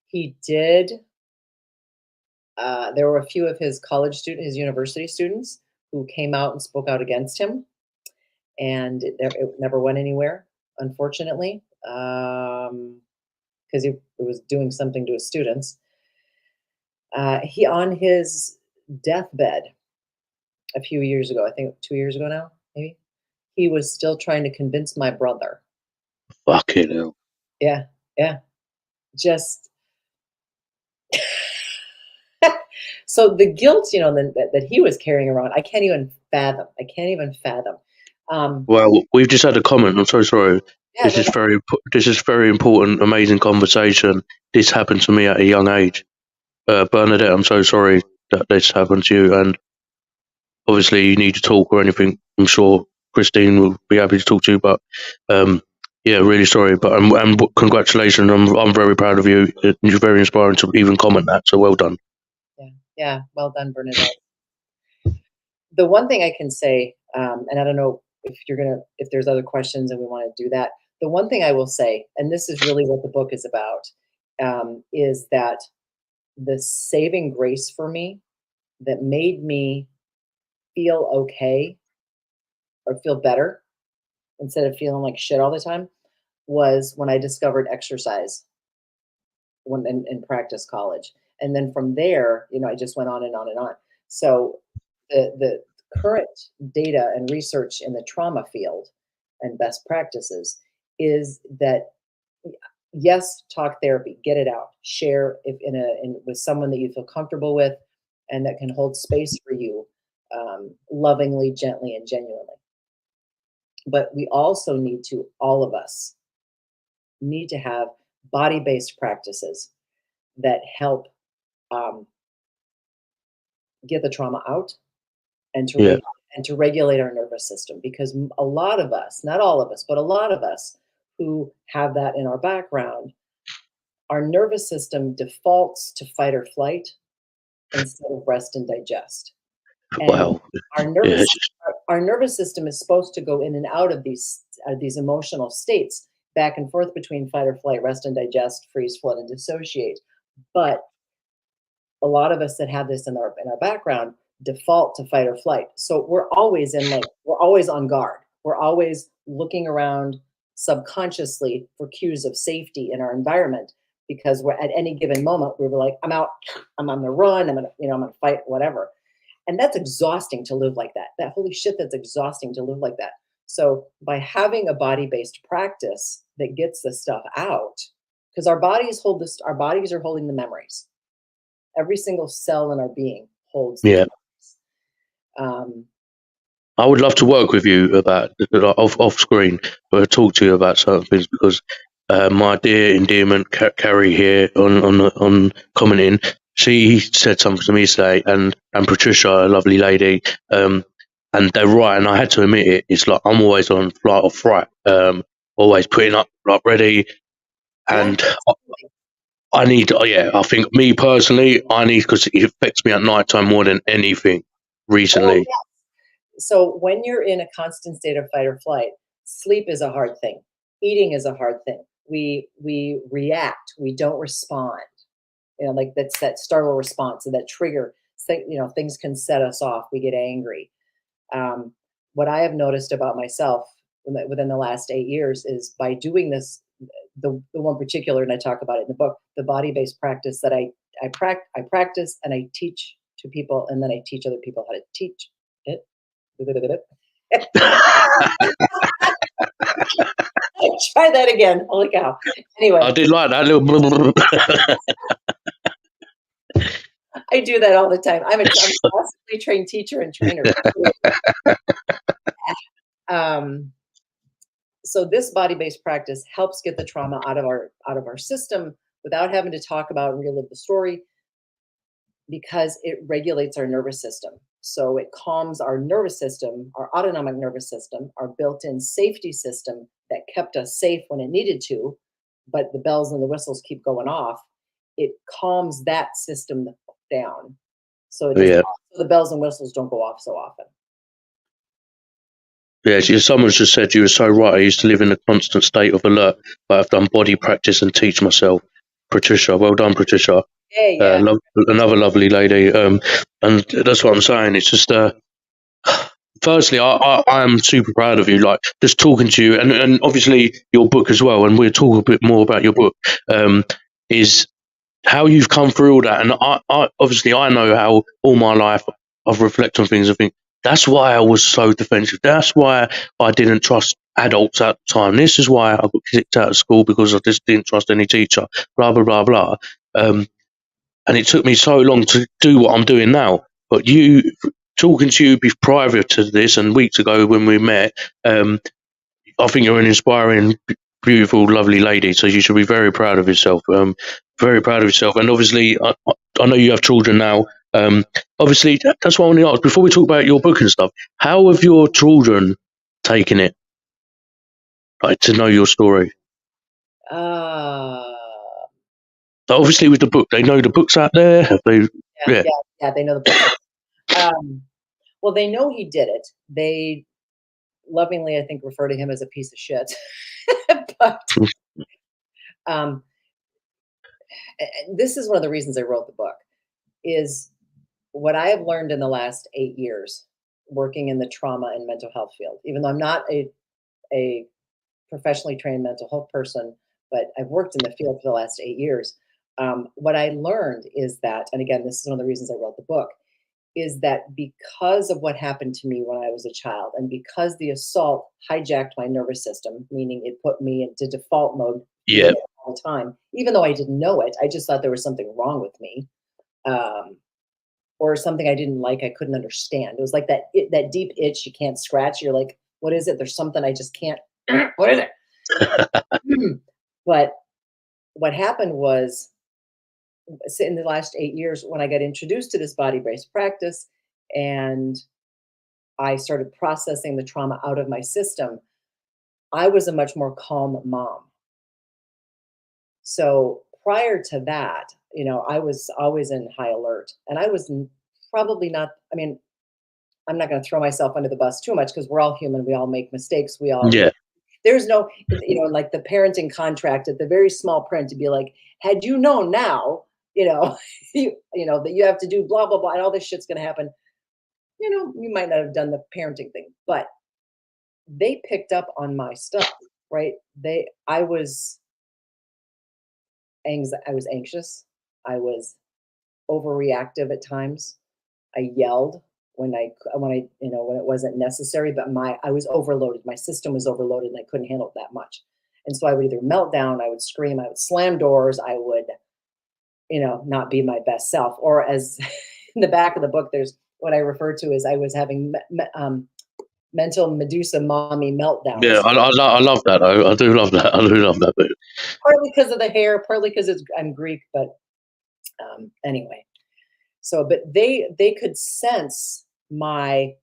S2: He did. There were a few of his his university students who came out and spoke out against him, and it never went anywhere, unfortunately, because he was doing something to his students. He on his deathbed a few years ago, I think 2 years ago now, maybe, he was still trying to convince my brother.
S1: Fucking hell.
S2: Yeah, yeah. Just so the guilt, that he was carrying around, I can't even fathom. I can't even fathom.
S1: Well, we've just had a comment. I'm so sorry.
S2: Yeah,
S1: This is very important, amazing conversation. This happened to me at a young age. Bernadette, I'm so sorry that this happened to you, and obviously you need to talk or anything. I'm sure Christine will be happy to talk to you, but yeah, really sorry. But and congratulations, I'm very proud of you. You're very inspiring to even comment that. So well done.
S2: Yeah, Yeah. Well done, Bernadette. The one thing I can say, and I don't know if there's other questions and we want to do that. The one thing I will say, and this is really what the book is about, is that the saving grace for me that made me feel okay or feel better instead of feeling like shit all the time was when I discovered exercise when in practice college. And then from there, I just went on and on and on. So the current data and research in the trauma field and best practices is that yes, talk therapy, get it out, share if with someone that you feel comfortable with and that can hold space for you, lovingly, gently, and genuinely. But we also need to, all of us, need to have body-based practices that help um, get the trauma out and
S1: Yeah.
S2: to regulate our nervous system. Because a lot of us, not all of us, but a lot of us who have that in our background, our nervous system defaults to fight or flight instead of rest and digest. And
S1: Wow.
S2: our
S1: Yeah.
S2: nervous our nervous system is supposed to go in and out of these emotional states, back and forth between fight or flight, rest and digest, freeze, flood, and dissociate. But a lot of us that have this in our background default to fight or flight. So we're always we're always on guard. We're always looking around subconsciously for cues of safety in our environment because we're at any given moment we were like, I'm out, I'm on the run, I'm gonna fight, whatever. And that's exhausting to live like that. That holy shit, that's exhausting to live like that. So by having a body-based practice that gets this stuff out, because our bodies are holding the memories. Every single cell in our being holds these
S1: Yeah.
S2: memories.
S1: I would love to work with you about off screen, or talk to you about certain things because my dear endearment Carrie here on commenting, she said something to me today, and Patricia, a lovely lady, and they're right, and I had to admit it. It's like I'm always on flight or fright, always putting up like ready,
S2: Yeah,
S1: and I need, yeah, I think me personally, I need because it affects me at night time more than anything
S2: oh
S1: recently.
S2: yeah. So when you're in a constant state of fight or flight, sleep is a hard thing. Eating is a hard thing. We react. We don't respond. Like that's that startle response and that trigger. Things can set us off. We get angry. Um, what I have noticed about myself within the last 8 years is by doing this, the one particular, and I talk about it in the book, the body-based practice that I practice and I teach to people, and then I teach other people how to teach it. Try that again. Holy cow. Anyway,
S1: I did like that little.
S2: I do that all the time. I'm a classically trained teacher and trainer. Um, so this body-based practice helps get the trauma out of our system without having to talk about and relive the story because it regulates our nervous system. So it calms our nervous system, our autonomic nervous system, our built-in safety system that kept us safe when it needed to, but the bells and the whistles keep going off. It calms that system down. So it does
S1: Yeah,
S2: not, so the bells and whistles don't go off so often.
S1: yeah. Someone just said you were so right. I used to live in a constant state of alert, but I've done body practice and teach myself. Patricia, well done, Patricia.
S2: Hey, yeah.
S1: Another lovely lady. And that's what I'm saying. It's just, firstly, I am super proud of you. Like just talking to you, and obviously your book as well. And we'll talk a bit more about your book. Is how you've come through all that. And I obviously I know how all my life I've reflected on things and think that's why I was so defensive. That's why I didn't trust adults at the time. This is why I got kicked out of school because I just didn't trust any teacher. Blah blah blah blah. And it took me so long to do what I'm doing now. But you talking to you prior to this and weeks ago when we met, I think you're an inspiring, beautiful, lovely lady. So you should be very proud of yourself. Very proud of yourself. And obviously, I know you have children now. Obviously, that's what I want to ask. Before we talk about your book and stuff, how have your children taken it? Like to know your story.
S2: Uh,
S1: So obviously, with the book, they know the book's out there. Have they?
S2: yeah,
S1: Yeah.
S2: yeah, Yeah, they know the process. Well, they know he did it. They lovingly, I think, refer to him as a piece of shit. But um, this is one of the reasons I wrote the book. Is what I have learned in the last 8 years working in the trauma and mental health field. Even though I'm not a professionally trained mental health person, but I've worked in the field for the last 8 years. What I learned is that, and again, this is one of the reasons I wrote the book, is that because of what happened to me when I was a child, and because the assault hijacked my nervous system, meaning it put me into default mode
S1: Yeah.
S2: all the time, even though I didn't know it, I just thought there was something wrong with me. Um, or something I didn't like, I couldn't understand. It was like that deep itch you can't scratch. You're like, what is it? There's something I just can't. What is it? But what happened was, in the last 8 years, when I got introduced to this body-based practice and I started processing the trauma out of my system, I was a much more calm mom. So prior to that, I was always in high alert, and I was probably not. I mean, I'm not going to throw myself under the bus too much because we're all human. We all make mistakes. We all.
S1: Yeah.
S2: There's no, like the parenting contract at the very small print to be like, had you known now, that you have to do blah blah blah, and all this shit's going to happen. You might not have done the parenting thing, but they picked up on my stuff, right? I was anxious. I was overreactive at times. I yelled when it wasn't necessary, but I was overloaded. My system was overloaded and I couldn't handle it that much. And so I would either melt down, I would scream, I would slam doors, I would, not be my best self. Or as in the back of the book, there's what I refer to as I was having mental Medusa mommy meltdowns.
S1: Yeah, I love that though. I do love that. I do love that bit.
S2: Partly because of the hair, partly because I'm Greek, but anyway. So, but they could sense my,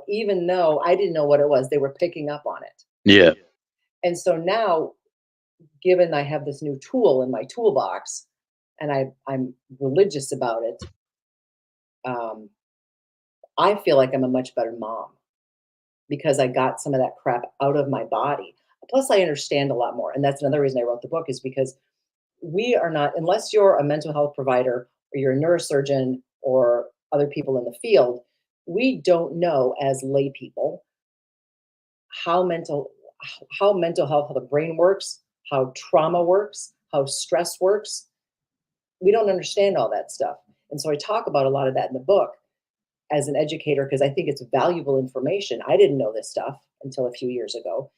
S2: even though I didn't know what it was, they were picking up on it.
S1: Yeah.
S2: And so now, given I have this new tool in my toolbox, and I'm religious about it, I feel like I'm a much better mom because I got some of that crap out of my body. Plus, I understand a lot more, and that's another reason I wrote the book, is because we are not, unless you're a mental health provider or you're a neurosurgeon or other people in the field, we don't know as lay people how mental health, how the brain works, how trauma works, how stress works. We don't understand all that stuff. And so I talk about a lot of that in the book as an educator because I think it's valuable information. I didn't know this stuff until a few years ago.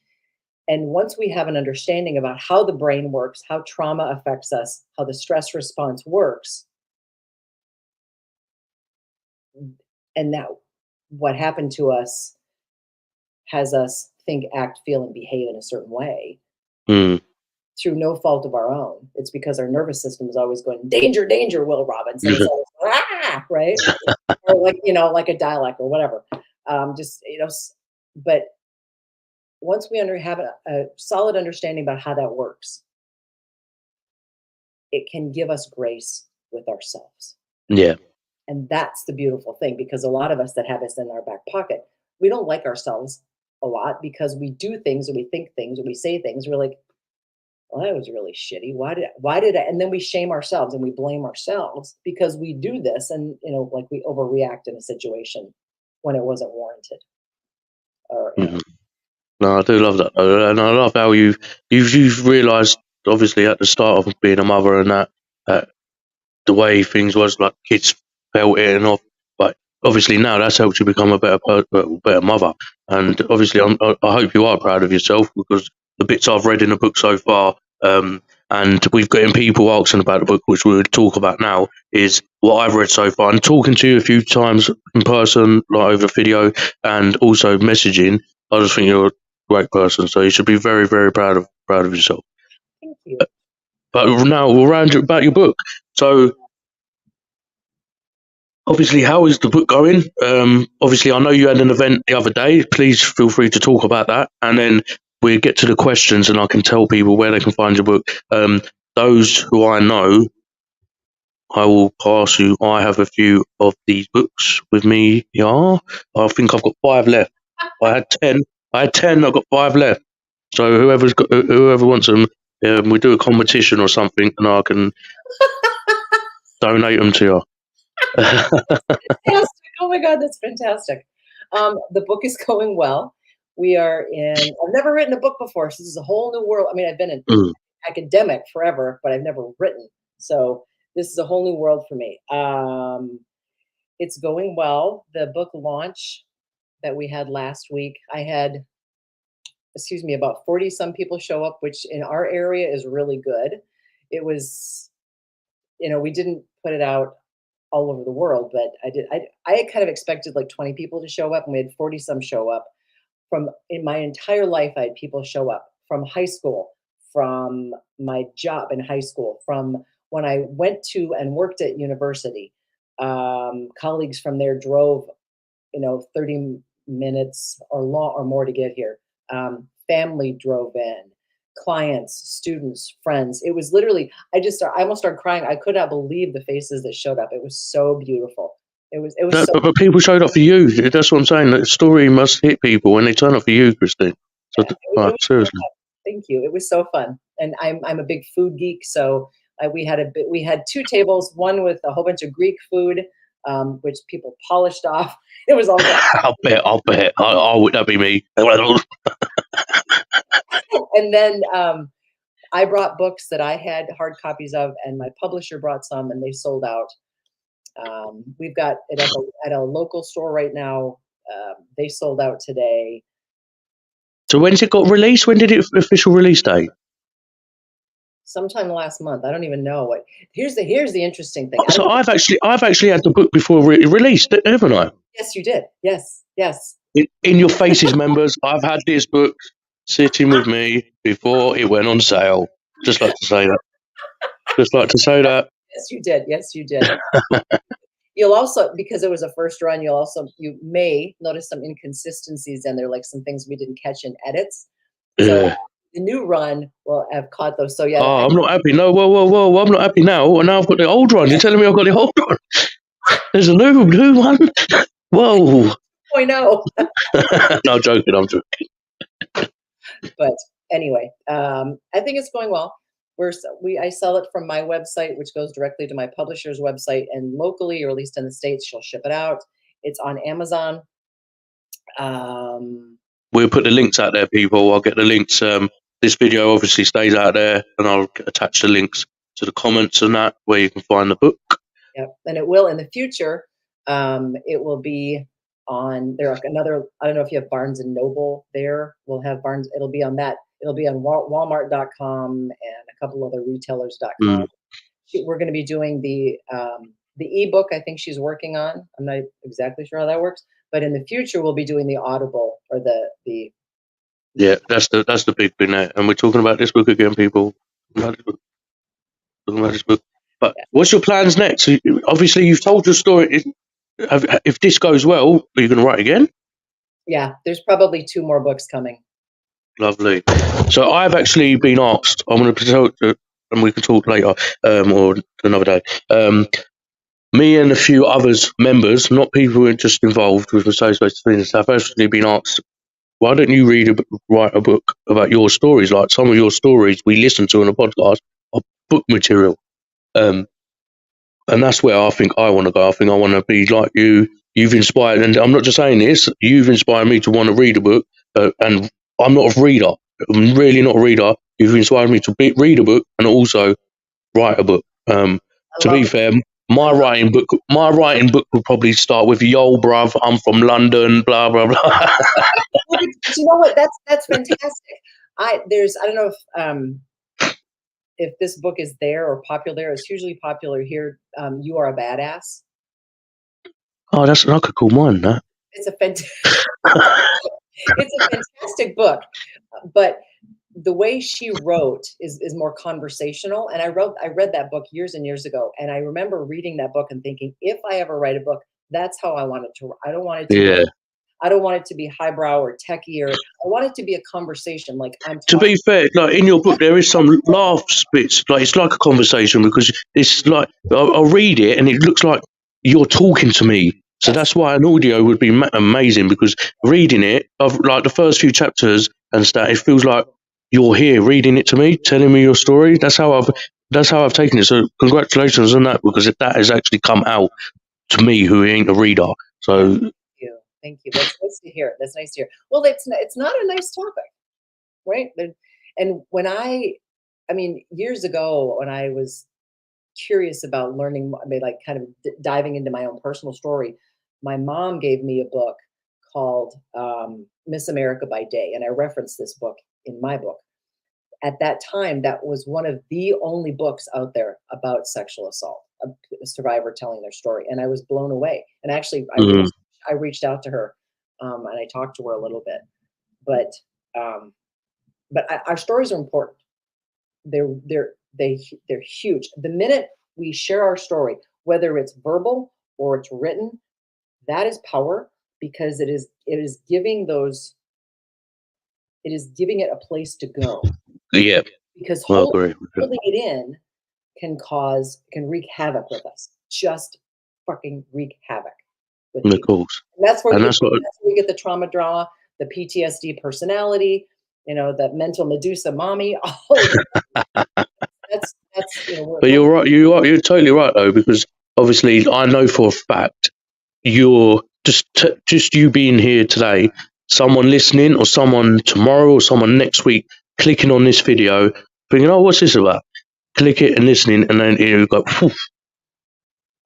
S2: And once we have an understanding about how the brain works, how trauma affects us, how the stress response works, and that what happened to us has us think, act, feel, and behave in a certain way through no fault of our own. It's because our nervous system is always going, danger, danger, Will Robinson. It's always, right? Or like a dialect or whatever. But once we have a solid understanding about how that works, it can give us grace with ourselves.
S1: Yeah.
S2: And that's the beautiful thing, because a lot of us that have this in our back pocket, we don't like ourselves a lot because we do things or we think things or we say things. We're like, well, that was really shitty. Why did I? And then we shame ourselves and we blame ourselves because we do this, and like we overreact in a situation when it wasn't warranted. Or
S1: No, I do love that, and I love how you've realised, obviously, at the start of being a mother and that the way things was, like kids felt it and off, but obviously now that's helped you become a better mother. And obviously, I hope you are proud of yourself, because the bits I've read in the book so far, and we've gotten people asking about the book, which we would talk about now, is what I've read so far. And talking to you a few times in person, like over video, and also messaging, I just think you're a great person. So you should be very, very proud of yourself.
S2: thank you.
S1: But now we'll round about your book. So obviously, how is the book going? Obviously, I know you had an event the other day. Please feel free to talk about that. And then we get to the questions, and I can tell people where they can find your book. Those who I know I will pass you. I have a few of these books with me. Yeah, I think I've got 5 left. I had 10. I had 10. I've got 5 left. So whoever wants them, we do a competition or something, and I can donate them to you.
S2: Fantastic. Oh my God, that's fantastic. The book is going well. We are in, I've never written a book before, so this is a whole new world. I mean, I've been an
S1: Mm.
S2: academic forever, but I've never written. So this is a whole new world for me. It's going well. The book launch that we had last week, I had, excuse me, about 40 some people show up, which in our area is really good. It was, we didn't put it out all over the world, but I kind of expected like 20 people to show up, and we had 40 some show up. From in my entire life, I had people show up from high school, from my job in high school, from when I went to and worked at university. Colleagues from there drove, 30 minutes or long or more to get here. Family drove in, clients, students, friends. It was literally, I almost started crying. I could not believe the faces that showed up. It was so beautiful. It was so,
S1: But people showed up for you. That's what I'm saying. The story must hit people when they turn up for you, Christine. So,
S2: yeah, it
S1: like,
S2: was so
S1: seriously.
S2: fun. Thank you. It was so fun. And I'm a big food geek, so we had 2 tables, one with a whole bunch of Greek food, which people polished off. It was all good.
S1: I'll bet. I would that be me?
S2: And then I brought books that I had hard copies of, and my publisher brought some, and they sold out. We've got it at a local store right now. They sold out today.
S1: So when's it got released? When did it official release date?
S2: Sometime last month. I don't even know what. Here's the interesting thing.
S1: So I've actually had the book before it released, haven't I?
S2: Yes, you did. Yes, yes.
S1: In your faces, members. I've had this book sitting with me before it went on sale. Just like to say that. Just like to say that.
S2: Yes, you did. Yes, you did. You'll also, because it was a first run, you may notice some inconsistencies in there, like some things we didn't catch in edits. So
S1: Yeah.
S2: the new run will have caught those. So yeah,
S1: Oh, I'm not happy. No, whoa. I'm not happy now. And now I've got the old one. You're telling me I've got the old one? There's a new one? Whoa.
S2: 2.0.
S1: No, I'm joking.
S2: But anyway, I think it's going well. I sell it from my website, which goes directly to my publisher's website, and locally, or at least in the States, she'll ship it out. It's on Amazon.
S1: We'll put the links out there, people. I'll get the links. This video obviously stays out there, and I'll attach the links to the comments and that where you can find the book.
S2: Yep, and it will in the future. It will be on there. Another. I don't know if you have Barnes and Noble there. We'll have Barnes. It'll be on that. It'll be on Walmart.com and a couple other retailers.com. We're going to be doing the ebook. I think she's working on. I'm not exactly sure how that works, but in the future we'll be doing the Audible or the.
S1: Yeah, that's the big thing there. And we're talking about this book again, people. Talking about this book. But what's your plans next? So, obviously, you've told your story. If this goes well, are you going to write again?
S2: Yeah, there's probably 2 more books coming.
S1: Lovely. So I've actually been asked. I'm going to tell, and we can talk later or another day. Me and a few others, members, not people who are just involved with the safe-based business, have actually been asked, why don't you write a book about your stories? Like some of your stories we listen to on a podcast are book material. And that's where I think I want to go. I think I want to be like you. You've inspired, and I'm not just saying this, you've inspired me to want to read a book. And I'm not a reader. I'm really not a reader. You've inspired me to read a book and also write a book. To be fair, my writing book would probably start with "Yo, bruv, I'm from London," blah blah blah.
S2: But you know what? That's fantastic. I don't know if this book is there or popular there. It's hugely popular here. You Are a Badass.
S1: Oh, that's I could call mine that.
S2: It's a it's a fantastic book, but the way she wrote is more conversational. And I read that book years and years ago, and I remember reading that book and thinking, if I ever write a book, that's how I want it to. I don't want it to.
S1: Yeah.
S2: I don't want it to be highbrow or techie, or I want it to be a conversation. Like I'm
S1: To
S2: talking.
S1: be fair, like in your book, there is some laugh bits. Like it's like a conversation because it's like I'll read it and it looks like you're talking to me. So
S2: Yes,
S1: that's why an audio would be amazing because reading it, of like the first few chapters and stuff, it feels like you're here reading it to me, telling me your story. That's how I've taken it. So congratulations on that because that has actually come out to me who ain't a reader.
S2: yeah.
S1: So
S2: Thank you. That's nice to hear. That's nice to hear. Well, it's not a nice topic, right? And when I mean, years ago when I was curious about learning, I mean, like kind of diving into my own personal story, my mom gave me a book called Miss America by Day, and I referenced this book in my book. At that time, that was one of the only books out there about sexual assault, a survivor telling their story, and I was blown away. And actually,
S1: mm,
S2: I reached out to her, and I talked to her a little bit. But um, our stories are important. They're huge. The minute we share our story, whether it's verbal or it's written, that is power because it is giving those it is giving it a place to go.
S1: yeah,
S2: Because
S1: I agree.
S2: holding it in can wreak havoc with us. Just fucking wreak havoc with
S1: Of
S2: people.
S1: course,
S2: And that's where
S1: and
S2: we
S1: that's what
S2: get the trauma drama, the PTSD personality, the mental Medusa mommy, all of that. That's
S1: But you're right. You're totally right though, because obviously I know for a fact you're just you being here today. Someone listening, or someone tomorrow, or someone next week, clicking on this video, thinking, "Oh, what's this about?" Click it and listening, and then you go, "Phew,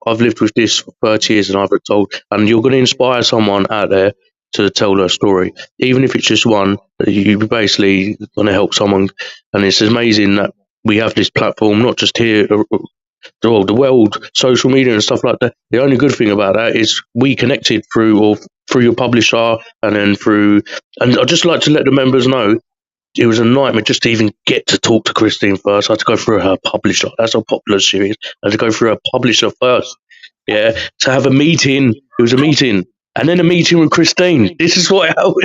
S1: I've lived with this for 30 years, and I've been told." And you're going to inspire someone out there to tell their story, even if it's just one. You basically going to help someone, and it's amazing that we have this platform, not just here the world, social media and stuff like that. The only good thing about that is we connected through your publisher and then through. And I'd just like to let the members know it was a nightmare just to even get to talk to Christine first. I had to go through her publisher. That's how popular she is. I had to go through her publisher first. Yeah, to have a meeting. It was a meeting. And then a meeting with Christine. This is what
S2: Oh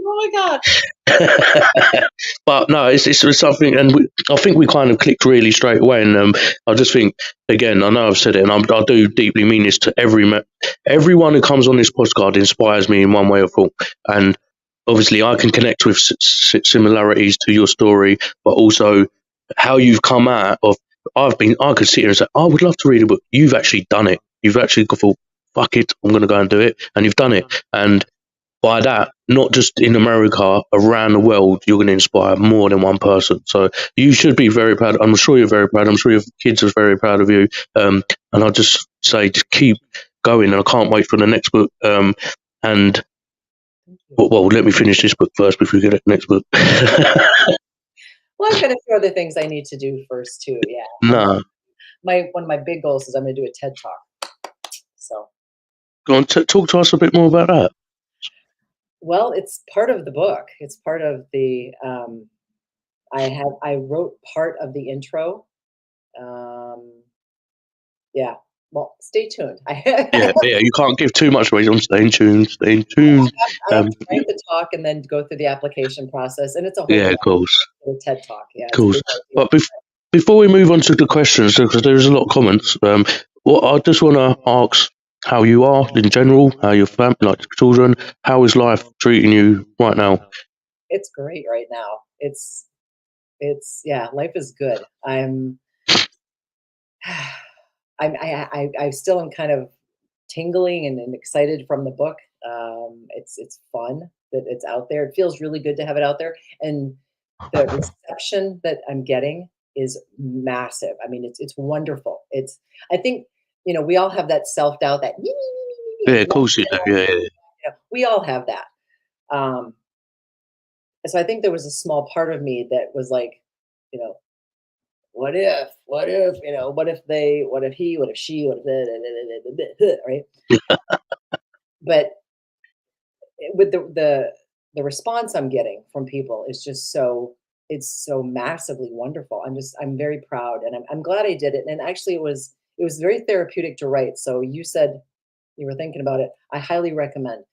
S2: my God.
S1: but no, it's something, and I think we kind of clicked really straight away. And I just think, again, I know I've said it, and I do deeply mean this to everyone who comes on this podcast inspires me in one way or form. And obviously, I can connect with similarities to your story, but also how you've come out of. I could sit here and say, I would love to read a book. You've actually done it. You've actually thought, fuck it, I'm going to go and do it, and you've done it. And by that, not just in America, around the world, you're going to inspire more than one person. So you should be very proud. I'm sure you're very proud. I'm sure your kids are very proud of you. And I'll just say, just keep going. And I can't wait for the next book. And well, let me finish this book first before we get to the next book.
S2: Well, I've got a few other things I need to do first too. Yeah.
S1: No,
S2: One of my big goals is I'm going to do a TED Talk. So,
S1: go on, talk to us a bit more about that.
S2: well, it's part of the book. It's part of the. I wrote part of the intro. Um, yeah. Well, stay tuned.
S1: Yeah, yeah, you can't give too much away. I'm staying tuned, staying tuned.
S2: I have to write the talk and then go through the application process, and it's a whole
S1: Yeah, of
S2: lot
S1: course.
S2: for a TED Talk. Yeah, it's a
S1: Cool.
S2: big
S1: But
S2: idea.
S1: before we move on to the questions, because there's a lot of comments, I just want to ask how you are in general, how your family, like children, how is life treating you right now?
S2: It's great right now. It's yeah, life is good. I still am kind of tingling and excited from the book. It's fun that it's out there. It feels really good to have it out there, and the reception that I'm getting is massive. I mean, it's wonderful. I think we all have that self doubt, that me, me, me, me,
S1: Yeah,
S2: me,
S1: of course you do. Yeah, yeah,
S2: we all have that. Um, so I think there was a small part of me that was like, you know, what if he, what if she, what if right? But with the response I'm getting from people is just it's so massively wonderful. I'm very proud, and I'm glad I did it. And actually, it was very therapeutic to write. So you said you were thinking about it. I highly recommend.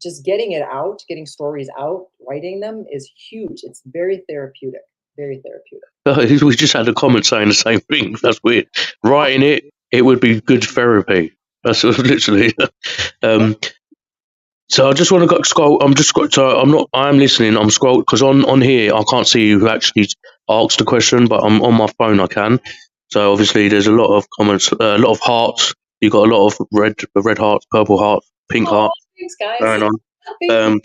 S2: just getting it out, getting stories out, writing them is huge. It's very therapeutic, very therapeutic.
S1: We just had a comment saying the same thing. That's weird. Writing it would be good therapy. That's literally. Um, so I just want to scroll. So I'm not. I'm listening. I'm scroll because on here I can't see who actually asked the question, but I'm on my phone. I can. So obviously there's a lot of comments, a lot of hearts. You got a lot of red hearts, purple hearts, pink
S2: Oh,
S1: hearts
S2: thanks, guys.
S1: going on.
S2: Thank you.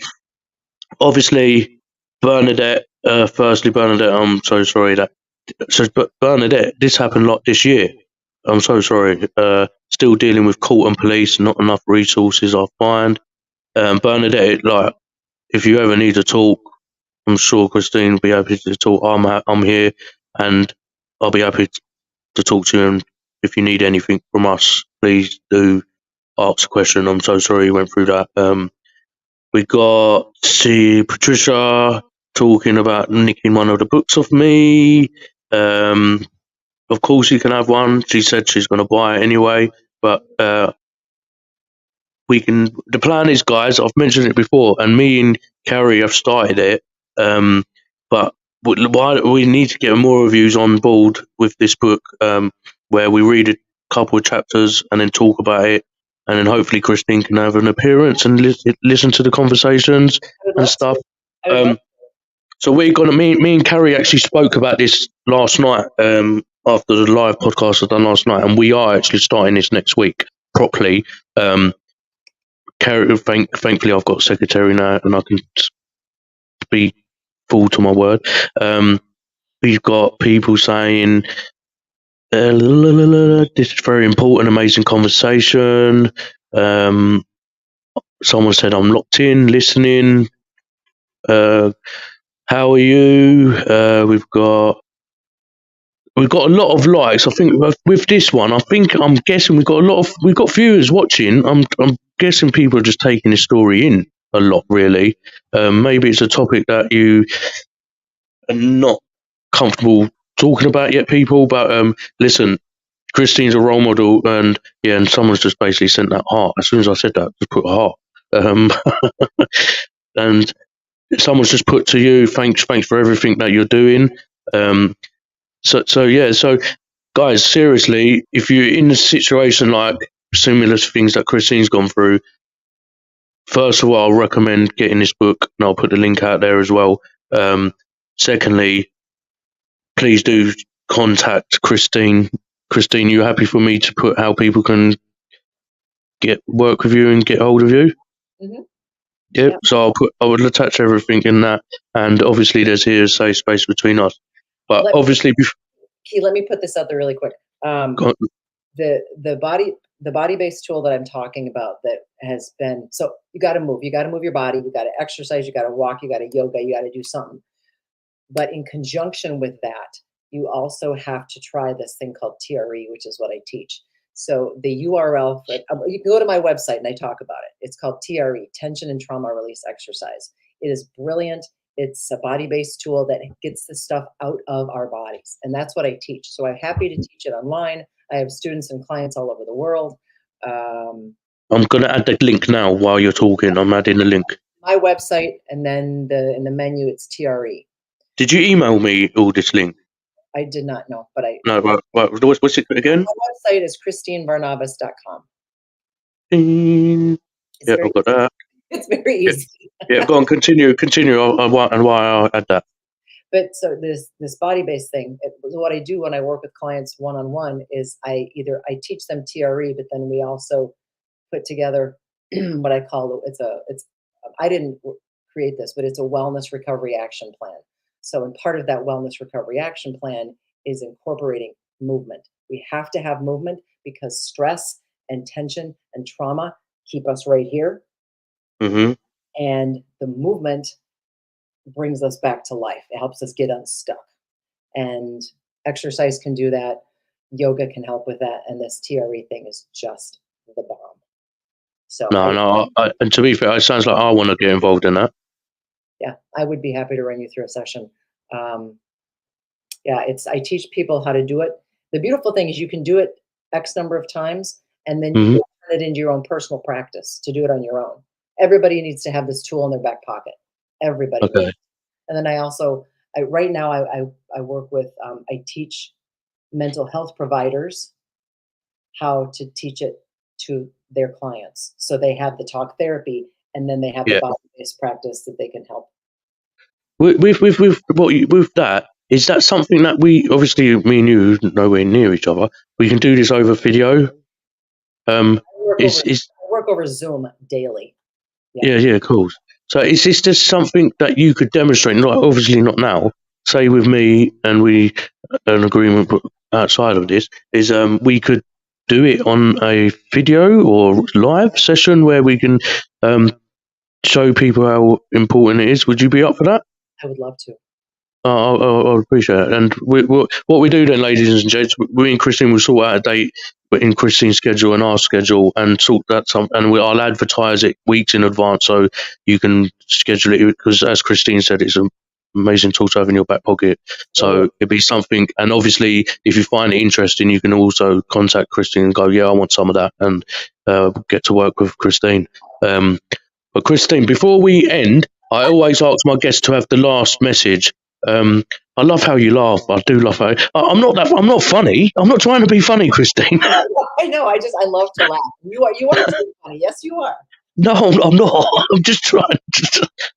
S1: Obviously Bernadette. Firstly, Bernadette, I'm so sorry that. So, but Bernadette, this happened like this year. I'm so sorry. Still dealing with court and police, not enough resources. I find. Bernadette, like, if you ever need to talk, I'm sure Christine will be happy to talk. I'm here, and I'll be happy to talk to you. And if you need anything from us, please do ask a question. I'm so sorry you went through that. We got see Patricia talking about nicking one of the books off me. Of course, you can have one. She said she's going to buy it anyway, but we can. The plan is, guys. I've mentioned it before, and me and Carrie have started it. But why we need to get more reviews on board with this book, where we read a couple of chapters and then talk about it, and then hopefully Christine can have an appearance and listen to the conversations and stuff. So we're gonna me and Carrie actually spoke about this last night, after the live podcast I done last night, and we are actually starting this next week properly. Carrie, thankfully I've got a secretary now and I can be full to my word. We've got people saying this is very important, amazing conversation. Someone said I'm locked in, listening. How are you? We've got a lot of likes. I think with this one, I'm guessing we've got viewers watching. I'm guessing people are just taking the story in a lot, really. Maybe it's a topic that you are not comfortable talking about yet, people. But listen, Christine's a role model, and yeah, and someone's just basically sent that heart. As soon as I said that, just put a heart. Um, and someone's just put to you, thanks for everything that you're doing. So guys, seriously, if you're in a situation like similar to things that Christine's gone through, first of all, I'll recommend getting this book, and I'll put the link out there as well. Secondly, please do contact Christine. Christine, you happy for me to put how people can work with you and get hold of you?
S2: Mm-hmm.
S1: Yep. So I would attach everything in that, and obviously there's here a safe space between us. But
S2: Key, let me put this out there really quick. The body-based tool that I'm talking about that has been, so you got to move your body, you got to exercise, you got to walk, you got to yoga, you got to do something. But in conjunction with that, you also have to try this thing called TRE, which is what I teach. So the URL, you can go to my website and I talk about it. It's called TRE, Tension and Trauma Release Exercise. It is brilliant. It's a body-based tool that gets the stuff out of our bodies. And that's what I teach. So I'm happy to teach it online. I have students and clients all over the world.
S1: I'm going to add the link now while you're talking. I'm adding the link.
S2: My website, and then in the menu, it's TRE.
S1: Did you email me all this link?
S2: I did not know, but I...
S1: No, but what's it again?
S2: My website is ChristineVarnavas.com.
S1: Yeah, I've got that.
S2: It's very easy.
S1: Yeah, go on, continue on why I'll add that.
S2: But so this body-based thing, what I do when I work with clients one-on-one is I teach them TRE, but then we also put together what I call I didn't create this, but it's a wellness recovery action plan. So, and part of that wellness recovery action plan is incorporating movement. We have to have movement because stress and tension and trauma keep us right here.
S1: Mm-hmm.
S2: And the movement brings us back to life. It helps us get unstuck. And exercise can do that. Yoga can help with that. And this TRE thing is just the bomb. So
S1: and to be fair, it sounds like I want to get involved in that.
S2: Yeah, I would be happy to run you through a session. I teach people how to do it. The beautiful thing is you can do it X number of times, and then you can turn it into your own personal practice to do it on your own. everybody needs to have this tool in their back pocket. Everybody
S1: Okay.
S2: needs. And then right now I work with, I teach mental health providers how to teach it to their clients. So they have the talk therapy, and then they have the
S1: Yeah.
S2: body-based practice that they can help.
S1: With that, is that something that we, obviously me and you nowhere near each other, we can do this over video?
S2: I work over,
S1: Is
S2: I work over Zoom daily.
S1: Yeah, cool. So is this just something that you could demonstrate? Not obviously not now. Say with me, and we an agreement outside of this is we could do it on a video or live session where we can show people how important it is. Would you be up for that?
S2: I would love to.
S1: I appreciate it. And what we do then, ladies and gents, we and Christine will sort out a date in Christine's schedule and our schedule, and sort that and I'll advertise it weeks in advance so you can schedule it, because as Christine said, it's an amazing tool to have in your back pocket. So it'd be something, and obviously if you find it interesting, you can also contact Christine and go, yeah, I want some of that, and get to work with Christine. But Christine, before we end, I always ask my guests to have the last message. I love how you laugh. I do love how I'm not funny. I'm not trying to be funny, Christine.
S2: I know. I love to laugh. You are too funny. Yes, you are.
S1: No, I'm not. I'm just trying.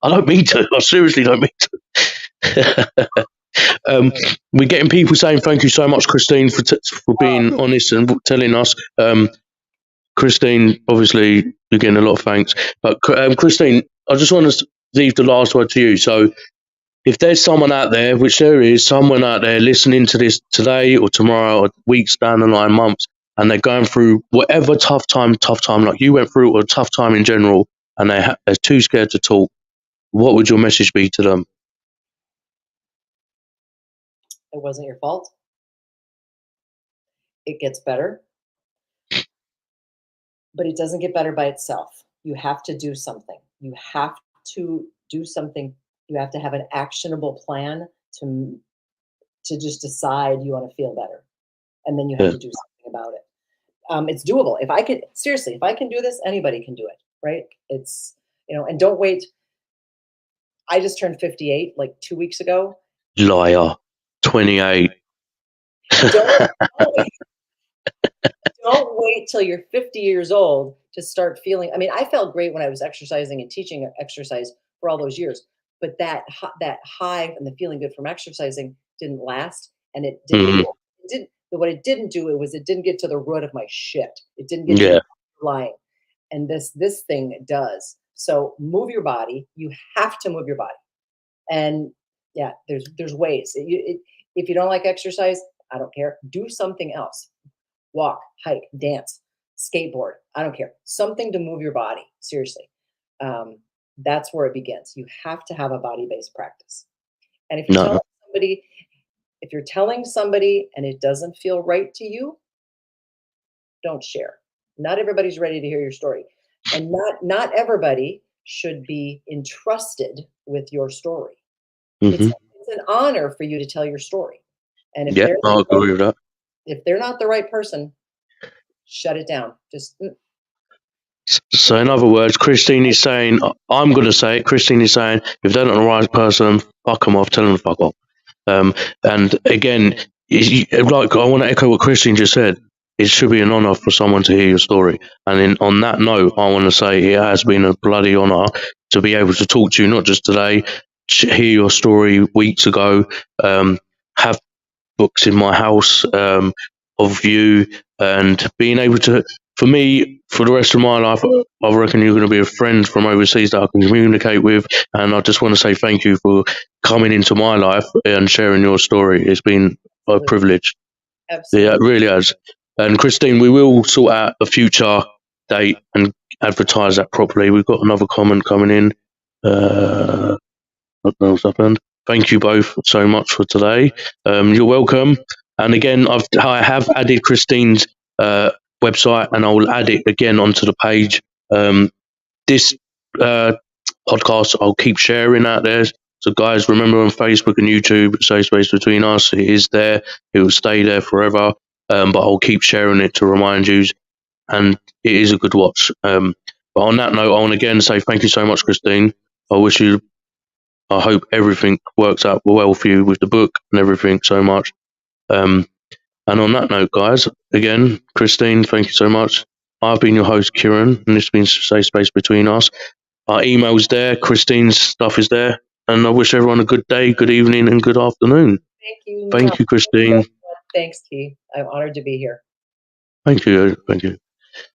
S1: I don't mean to. I seriously don't mean to. We're getting people saying thank you so much, Christine, for being honest and telling us. Christine, obviously, you're getting a lot of thanks. But Christine, I just want to leave the last word to you. So, if there's someone out there, which there is, someone out there listening to this today or tomorrow or weeks down the line, months, and they're going through whatever tough time like you went through, or a tough time in general, and they're too scared to talk, what would your message be to them?
S2: It wasn't your fault. It gets better, but it doesn't get better by itself. You have to do something. You have to do something. You have to have an actionable plan to just decide you want to feel better, and then you have to do something about it. It's doable. If I can do this, anybody can do it, right? It's, and don't wait. I just turned 58 like 2 weeks ago.
S1: Liar. 28.
S2: Don't wait till you're 50 years old to start feeling. I mean, I felt great when I was exercising and teaching exercise for all those years, but that high and the feeling good from exercising didn't last, and it didn't. What it didn't do, it didn't get to the root of my shit. It didn't get to the lying, and this thing does. So move your body. You have to move your body, and yeah, there's ways. If you don't like exercise, I don't care. Do something else. Walk, hike, dance, skateboard. I don't care. Something to move your body. Seriously. That's where it begins. You have to have a body-based practice. And if you're telling somebody and it doesn't feel right to you, don't share. Not everybody's ready to hear your story. And not everybody should be entrusted with your story. It's an honor for you to tell your story. And
S1: I'll agree with that.
S2: If they're not the right person, shut it down. Just.
S1: So in other words, Christine is saying, I'm going to say it, Christine is saying, if they're not the right person, fuck them off, tell them to fuck off. And again, like, I want to echo what Christine just said. It should be an honour for someone to hear your story. And on that note, I want to say it has been a bloody honour to be able to talk to you, not just today, hear your story weeks ago, have books in my house of you, and being able to, for me, for the rest of my life, I reckon you're going to be a friend from overseas that I can communicate with. And I just want to say thank you for coming into my life and sharing your story. It's been a privilege.
S2: Absolutely.
S1: Yeah, it really has. And Christine, we will sort out a future date and advertise that properly. We've got another comment coming in. What else happened? Thank you both so much for today. You're welcome. And again, I have added Christine's website, and I will add it again onto the page. This podcast, I'll keep sharing out there. So guys, remember on Facebook and YouTube, Safe Space Between Us, it is there. It will stay there forever. But I'll keep sharing it to remind you. And it is a good watch. But on that note, I want to again say thank you so much, Christine. I hope everything works out well for you with the book and everything so much. And on that note, guys, again, Christine, thank you so much. I've been your host, Kieran, and this has been Safe Space Between Us. Our email's there, Christine's stuff is there, and I wish everyone a good day, good evening, and good afternoon.
S2: Thank you.
S1: Thank you, Christine.
S2: Thanks, T. I'm honored to be here.
S1: Thank you. Thank you.